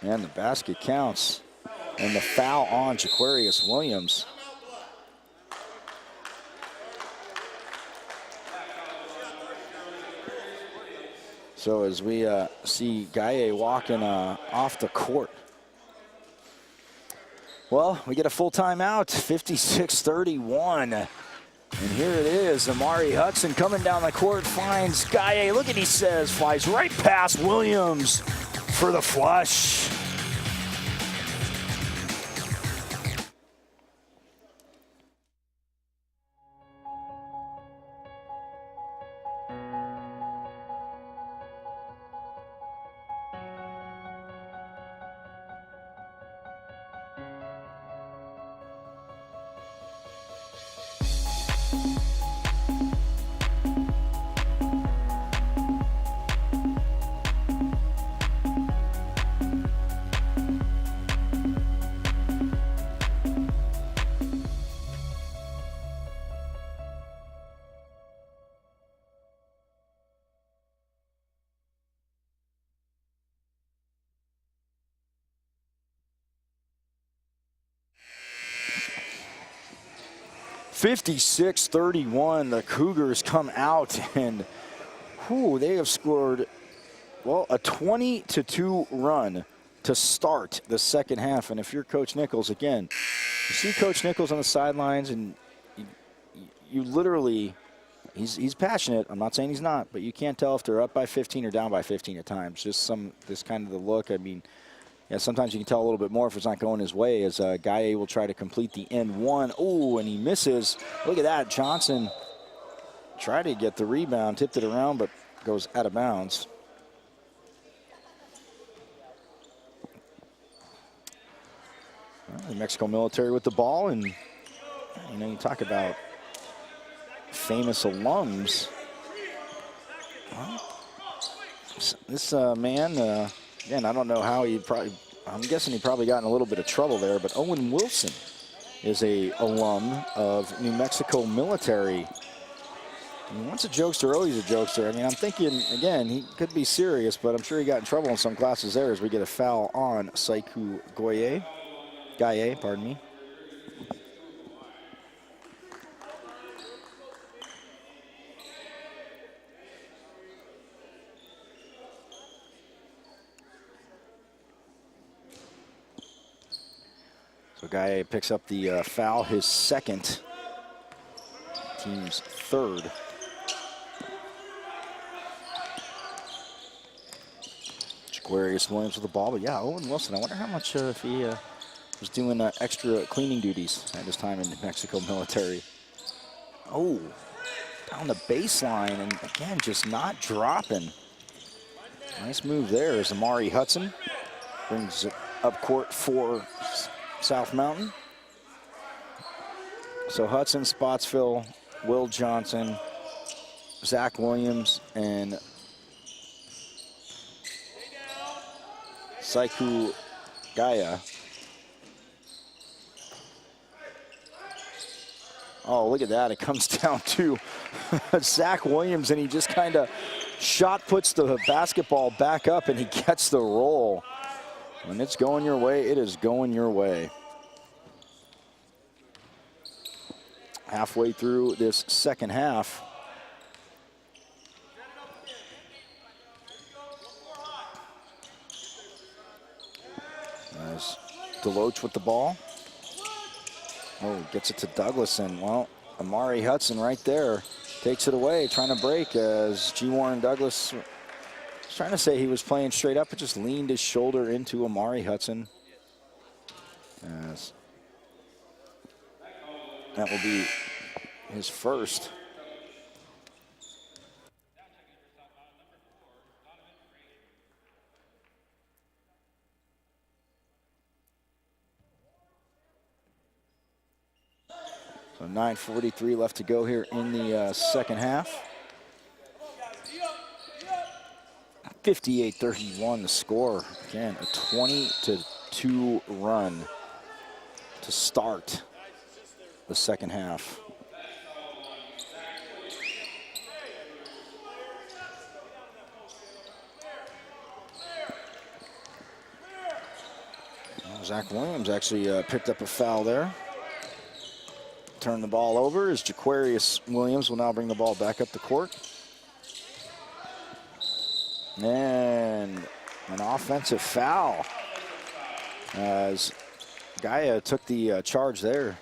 Speaker 1: And the basket counts. And the foul on Jaquarius Williams. So as we see Gaye walking off the court. Well, we get a full timeout, 56-31. And here it is, Amari Hudson coming down the court, finds Gaye. Look at he says, flies right past Williams for the flush. 56-31, the Cougars come out and they have scored, well, a 20-2 run to start the second half. And if you're Coach Nichols, again, you see Coach Nichols on the sidelines, and you literally, he's passionate. I'm not saying he's not, but you can't tell if they're up by 15 or down by 15 at times. Just this kind of the look. I mean, yeah, sometimes you can tell a little bit more if it's not going his way, as Gaye will try to complete the end one. Oh, and he misses. Look at that. Johnson tried to get the rebound, tipped it around, but goes out of bounds. Well, the Mexico military with the ball, and you talk about famous alums. Well, this man, again, I don't know how I'm guessing he probably got in a little bit of trouble there, but Owen Wilson is a alum of New Mexico military. And once a jokester, always a jokester. I mean, I'm thinking, again, he could be serious, but I'm sure he got in trouble in some classes there as we get a foul on Saiku Gaye, pardon me. So Gaye picks up the foul, his second, team's third. Jaquarius Williams with the ball, but yeah, Owen Wilson, I wonder how much if he was doing extra cleaning duties at his time in Mexico military. Oh, down the baseline, and again, just not dropping. Nice move there as Amari Hudson brings it up court for South Mountain. So Hudson, Spotsville, Will Johnson, Zach Williams, and Saiku Gaye. Oh, look at that. It comes down to Zach Williams, and he just kind of puts the basketball back up, and he gets the roll. When it's going your way, it is going your way. Halfway through this second half. As Deloach with the ball. Oh, gets it to Douglas, and well, Amari Hudson right there takes it away, trying to break as G. Warren Douglas was trying to say he was playing straight up, but just leaned his shoulder into Amari Hudson. As that will be his first. So 9:43 left to go here in the second half. 58-31 the score. Again, a 20-2 run to start the second half. Well, Zach Williams actually picked up a foul there. Turn the ball over as Jaquarius Williams will now bring the ball back up the court. And an offensive foul as Gaye took the charge there.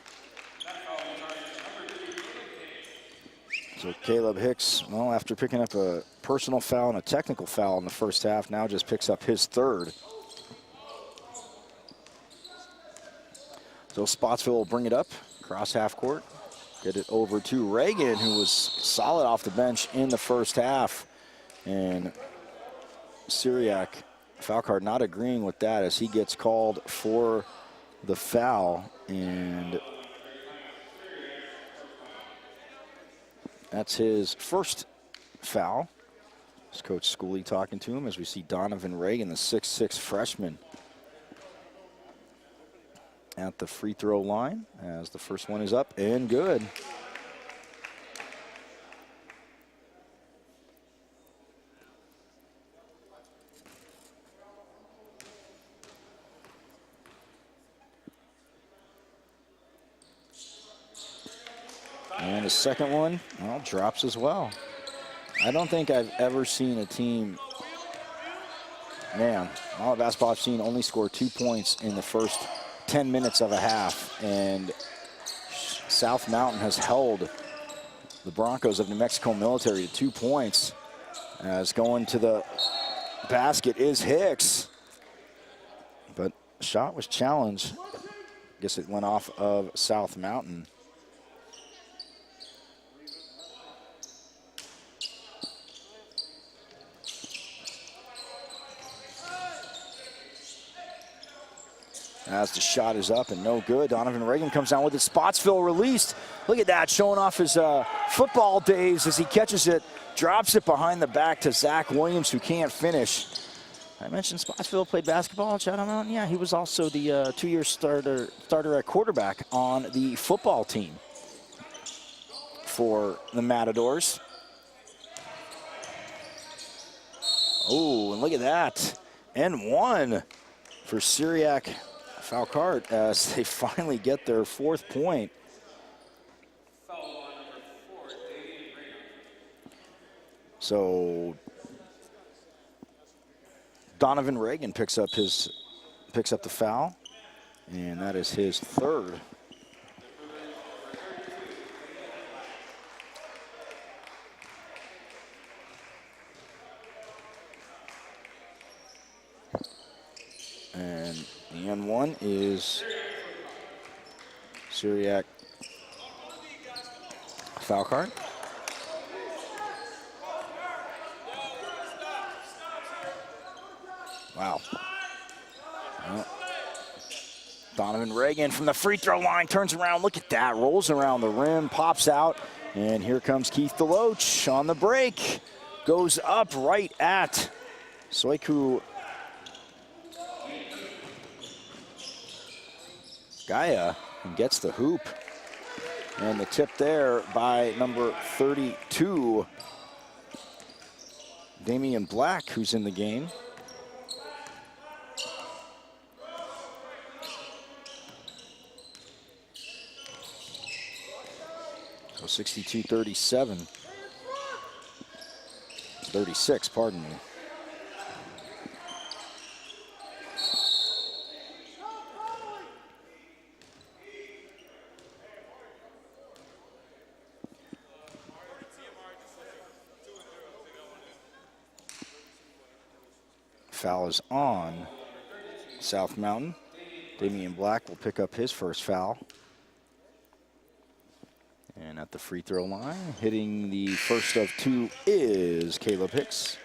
Speaker 1: So Caleb Hicks, well, after picking up a personal foul and a technical foul in the first half, now just picks up his third. So Spotsville will bring it up across half court. Get it over to Reagan, who was solid off the bench in the first half. And Syriac, foul card, not agreeing with that as he gets called for the foul. And that's his first foul. It's Coach Schooley talking to him as we see Donovan Reagan, the 6'6" freshman, at the free throw line as the first one is up and good. And the second one, well, drops as well. I don't think I've ever seen a team, man, all the basketball I've seen only score 2 points in the first 10 minutes of a half. And South Mountain has held the Broncos of New Mexico Military to 2 points. As going to the basket is Hicks. But shot was challenged. I guess it went off of South Mountain. As the shot is up and no good. Donovan Reagan comes down with it. Spotsville released. Look at that, showing off his football days as he catches it. Drops it behind the back to Zach Williams, who can't finish. I mentioned Spotsville played basketball at Shadow Mountain. Yeah, he was also the two-year starter at quarterback on the football team for the Matadors. Oh, and look at that. And one for Syriac Falcart as they finally get their 4th point. So Donovan Reagan picks up the foul, and that is his 3rd. And the N1 is Syriac Falcart. Wow. Well, Donovan Reagan from the free throw line turns around. Look at that. Rolls around the rim, pops out. And here comes Keith Deloach on the break. Goes up right at Soiku Gaia and gets the hoop. And the tip there by number 32, Damian Black, who's in the game. So 62-37. 36, pardon me. Foul is on South Mountain. Damian Black will pick up his first foul. And at the free throw line, hitting the first of 2 is Caleb Hicks.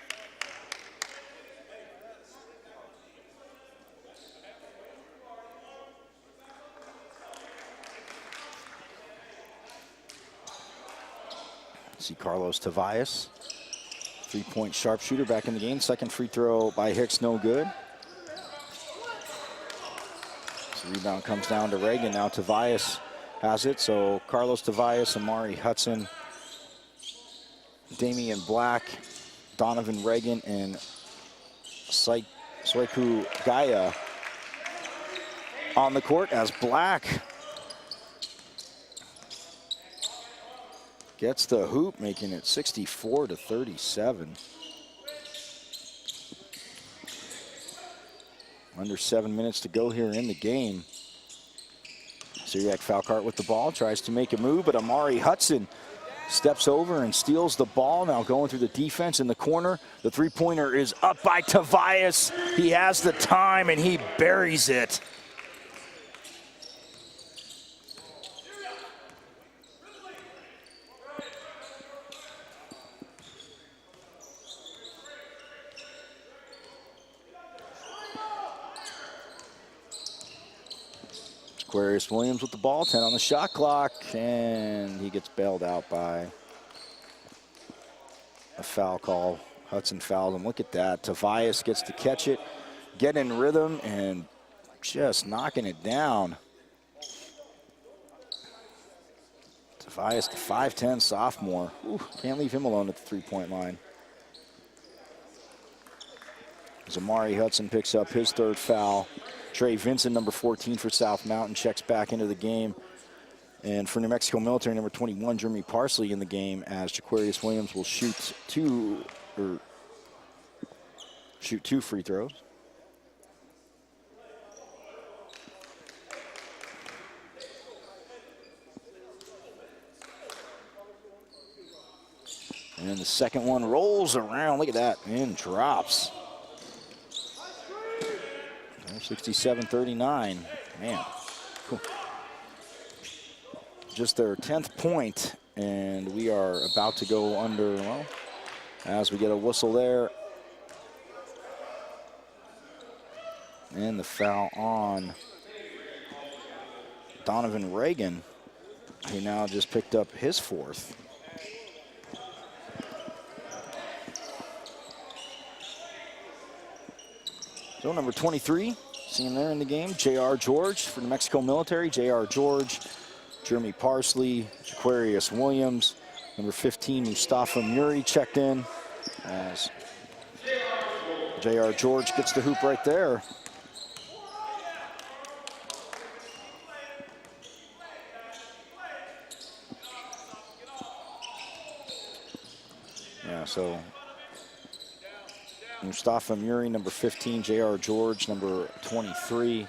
Speaker 1: See Carlos Tavias, 3-point sharpshooter back in the game. Second free throw by Hicks, no good. So rebound comes down to Reagan. Now Tavias has it. So Carlos Tavias, Amari Hudson, Damian Black, Donovan Reagan, and Soiku Gaia on the court as Black gets the hoop, making it 64-37. Under 7 minutes to go here in the game. Syriac Falcart with the ball, tries to make a move, but Amari Hudson steps over and steals the ball. Now going through the defense in the corner. The three-pointer is up by Tavias. He has the time and he buries it. Aquarius Williams with the ball, 10 on the shot clock, and he gets bailed out by a foul call. Hudson fouled him. Look at that. Tavias gets to catch it, get in rhythm, and just knocking it down. Tavias, the 5'10 sophomore. Ooh, can't leave him alone at the three-point line. As Amari Hudson picks up his 3rd foul. Trey Vincent, number 14 for South Mountain, checks back into the game. And for New Mexico Military, number 21, Jeremy Parsley in the game, as Jaquarius Williams will shoot two free throws. And then the second one rolls around. Look at that. And drops. 67-39. Man. Cool. Just their 10th point, and we are about to go under, well, as we get a whistle there. And the foul on Donovan Reagan. He now just picked up his 4th. So number 23, see him there in the game, J.R. George for New Mexico Military. J.R. George, Jeremy Parsley, Jaquarius Williams. Number 15, Mustafa Muri checked in as J.R. George gets the hoop right there. Yeah, so Mustafa Muri, number 15, J.R. George, number 23,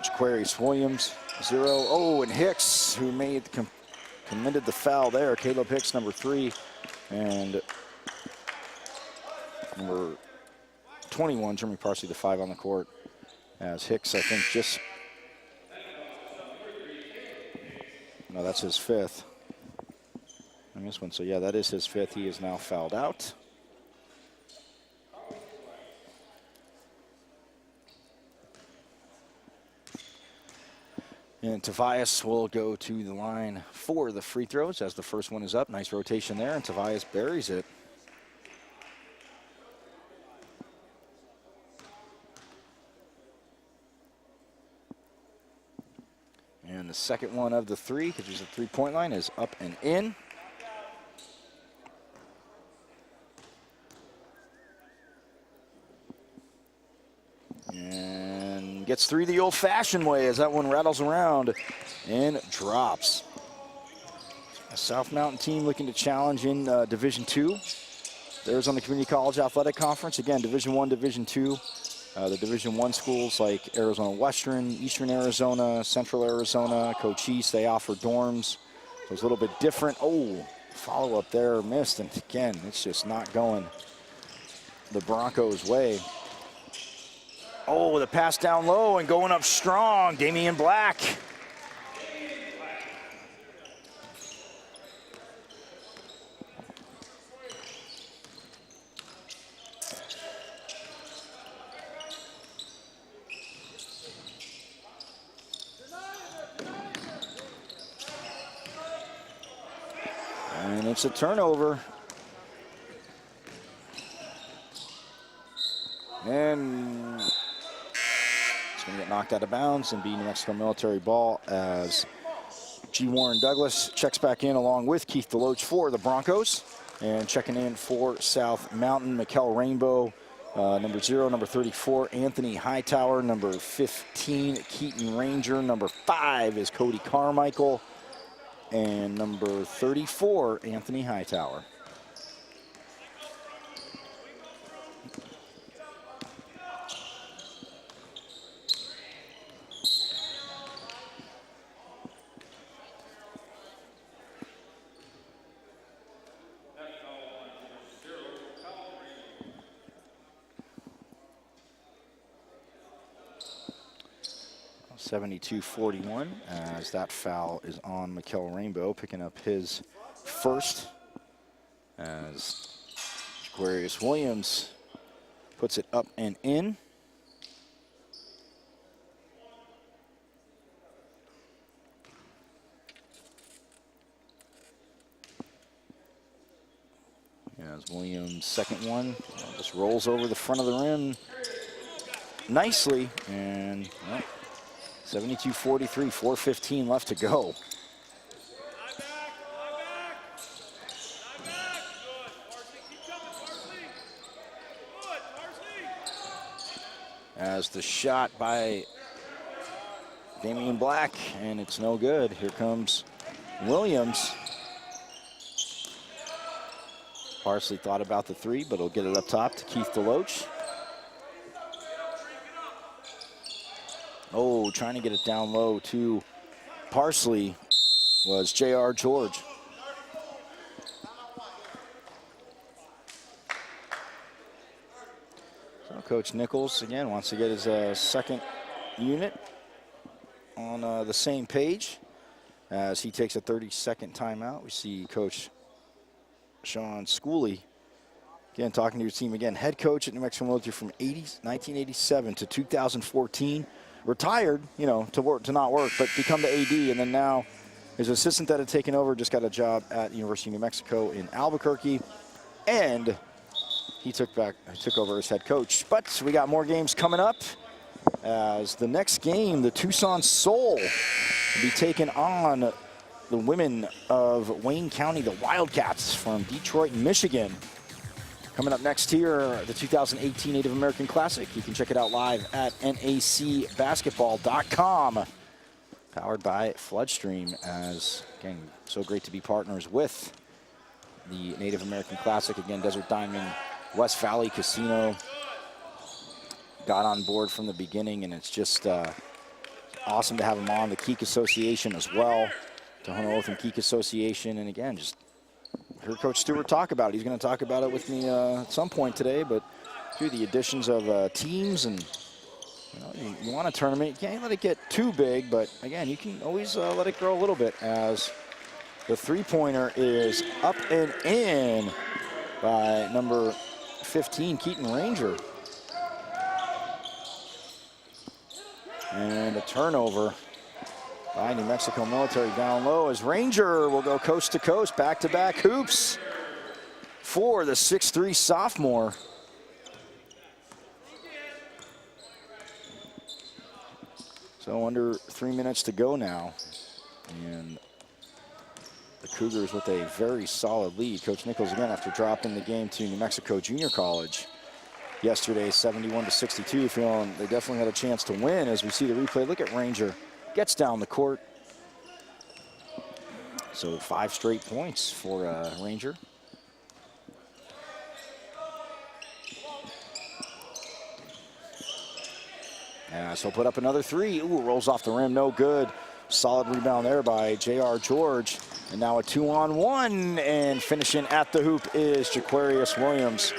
Speaker 1: Jaquarius Williams, 0. Oh, and Hicks, who committed the foul there. Caleb Hicks, number 3, and number 21, Jeremy Parsley, the 5 on the court. As Hicks, I think, no, that's his 5th. And this one, so yeah, that is his 5th. He is now fouled out. And Tobias will go to the line for the free throws as the first one is up. Nice rotation there, and Tobias buries it. And the second one of the 3, because there's a 3-point line, is up and in. And gets 3 the old-fashioned way as that one rattles around and drops. A South Mountain team looking to challenge in Division II. The Arizona Community College Athletic Conference. Again, Division I, Division II. The Division I schools like Arizona Western, Eastern Arizona, Central Arizona, Cochise, they offer dorms. So it's a little bit different. Oh, follow-up there missed. And again, it's just not going the Broncos' way. Oh, the pass down low and going up strong. Damian Black. And it's a turnover. And it's going to get knocked out of bounds and be New Mexico Military ball as G. Warren Douglas checks back in along with Keith Deloach for the Broncos. And checking in for South Mountain, Mikel Rainbow, number 0, number 34, Anthony Hightower, number 15, Keaton Ranger, number 5 is Cody Carmichael, and number 34, Anthony Hightower. (72-41) as that foul is on Mikel Rainbow, picking up his first as Jaquarius Williams puts it up and in. As Williams' second one just rolls over the front of the rim nicely, and well, 72-43, 4:15 left to go. As the shot by Damian Black, and it's no good. Here comes Williams. Parsley thought about the three, but he'll get it up top to Keith DeLoach. Oh, trying to get it down low to Parsley was J.R. George. So Coach Nichols, again, wants to get his second unit on the same page as he takes a 30-second timeout. We see Coach Sean Schooley, again, talking to your team again. Head coach at New Mexico Military from 1987 to 2014. Retired, you know, to not work, but become the AD, and then now his assistant that had taken over just got a job at the University of New Mexico in Albuquerque, and he took over as head coach. But we got more games coming up, as the next game, the Tucson Soul, will be taking on the women of Wayne County, the Wildcats from Detroit, Michigan. Coming up next here, the 2018 Native American Classic. You can check it out live at nacbasketball.com. Powered by Floodstream, as, again, so great to be partners with the Native American Classic. Again, Desert Diamond, West Valley Casino got on board from the beginning, and it's just awesome to have them on. The Keek Association as well, Tohono O'odham Keek Association, and again, just heard Coach Stewart talk about it. He's going to talk about it with me at some point today, but through the additions of teams, and you know, you want a tournament, you can't let it get too big, but again, you can always let it grow a little bit, as the three-pointer is up and in by number 15, Keaton Ranger. And a turnover by New Mexico Military down low, as Ranger will go coast to coast, back-to-back hoops for the 6'3" sophomore. So under 3 minutes to go now, and the Cougars with a very solid lead. Coach Nichols, again, after dropping the game to New Mexico Junior College yesterday, 71-62, feeling they definitely had a chance to win. As we see the replay, look at Ranger. Gets down the court. So 5 straight points for Ranger. So put up another three. Ooh, rolls off the rim, no good. Solid rebound there by J.R. George. And now a 2-on-1, and finishing at the hoop is Jaquarius Williams.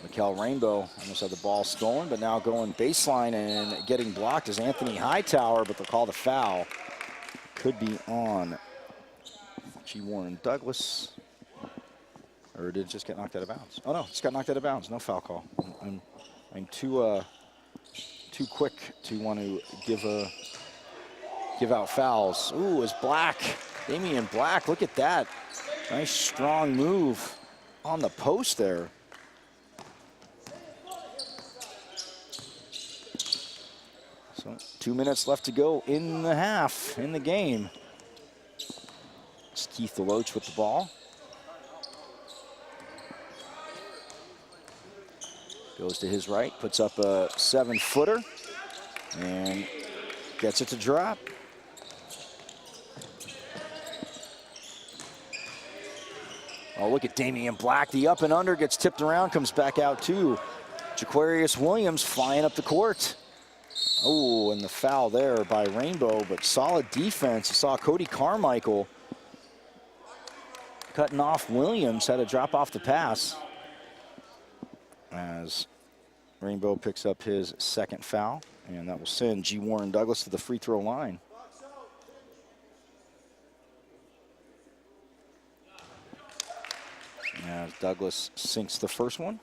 Speaker 1: Mikel Rainbow almost had the ball stolen, but now going baseline and getting blocked is Anthony Hightower, but they'll call the foul. Could be on G. Warren Douglas. Or did it just get knocked out of bounds? Oh no, it's got knocked out of bounds. No foul call. I'm too quick to want to give out fouls. Ooh, it's Black. Damian Black, look at that. Nice strong move on the post there. So 2 minutes left to go in the half, in the game. It's Keith DeLoach with the ball. Goes to his right, puts up a 7-footer, and gets it to drop. Oh, look at Damian Black. The up and under gets tipped around, comes back out too. Jaquarius Williams flying up the court. Oh, and the foul there by Rainbow, but solid defense. You saw Cody Carmichael cutting off Williams, had to drop off the pass, as Rainbow picks up his second foul, and that will send G. Warren Douglas to the free throw line. As Douglas sinks the first one.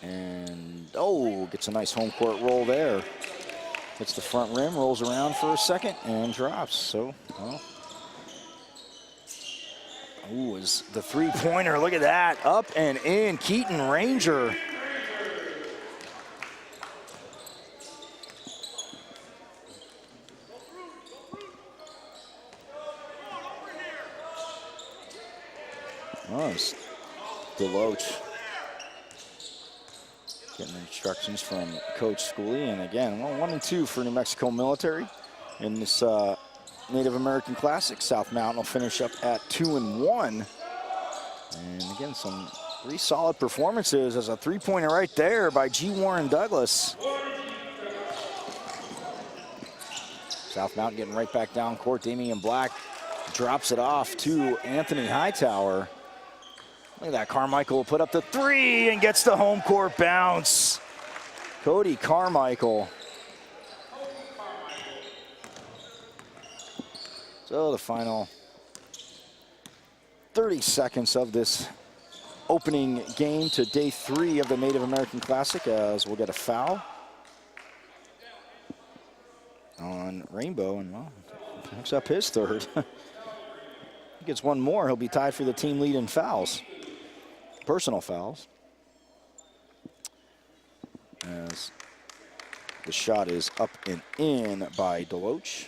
Speaker 1: And, oh, gets a nice home court roll there. Hits the front rim, rolls around for a second, and drops. So, well. Ooh, is the three-pointer. Look at that. Up and in. Keaton Ranger. Oh, it's Deloach getting instructions from Coach Schooley. And again, 1-2 for New Mexico Military in this Native American Classic. South Mountain will finish up at 2-1. And again, some pretty solid performances. As a three-pointer right there by G. Warren Douglas. South Mountain getting right back down court. Damian Black drops it off to Anthony Hightower. Look at that. Carmichael will put up the three and gets the home court bounce. Cody Carmichael. So the final 30 seconds of this opening game to day 3 of the Native American Classic, as we'll get a foul on Rainbow, and well, picks up his third. He gets one more, he'll be tied for the team lead in fouls, personal fouls, as the shot is up and in by Deloach.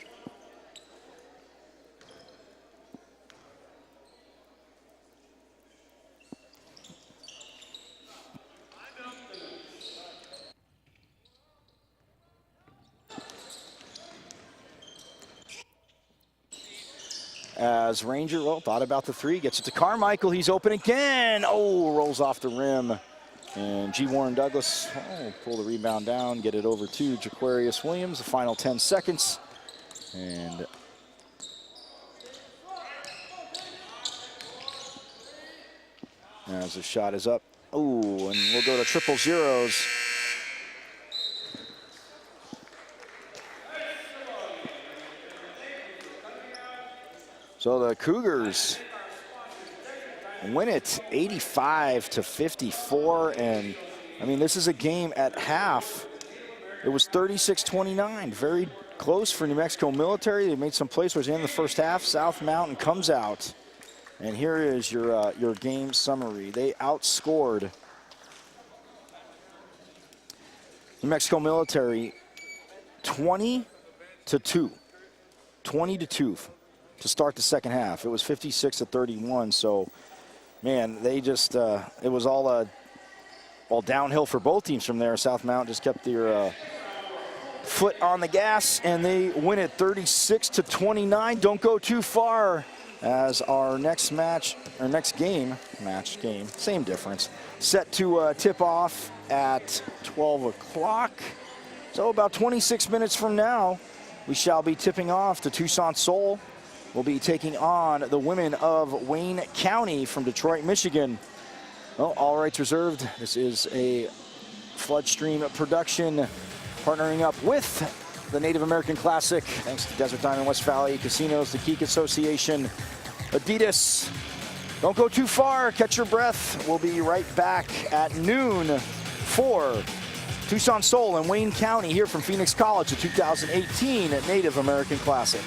Speaker 1: As Ranger, well, thought about the three, gets it to Carmichael, he's open again. Oh, rolls off the rim. And G. Warren Douglas, pull the rebound down, get it over to Jaquarius Williams, the final 10 seconds. And as the shot is up, oh, and we'll go to triple zeros. So the Cougars win it 85-54, and I mean, this is a game at half. It was 36-29, very close for New Mexico Military. They made some plays towards the end of the first half. South Mountain comes out, and here is your game summary. They outscored New Mexico Military 20-2, 20-2. To start the second half. It was 56-31, so man, they just it was all downhill for both teams from there. South Mountain just kept their foot on the gas, and they win it 36-29. Don't go too far, as our next game, same difference, set to tip off at 12 o'clock. So about 26 minutes from now, we shall be tipping off to Tucson Soul. Will be taking on the women of Wayne County from Detroit, Michigan. Well, all rights reserved. This is a Floodstream production partnering up with the Native American Classic. Thanks to Desert Diamond West Valley Casinos, the Geek Association, Adidas. Don't go too far. Catch your breath. We'll be right back at noon for Tucson Soul and Wayne County here from Phoenix College, the 2018 Native American Classic.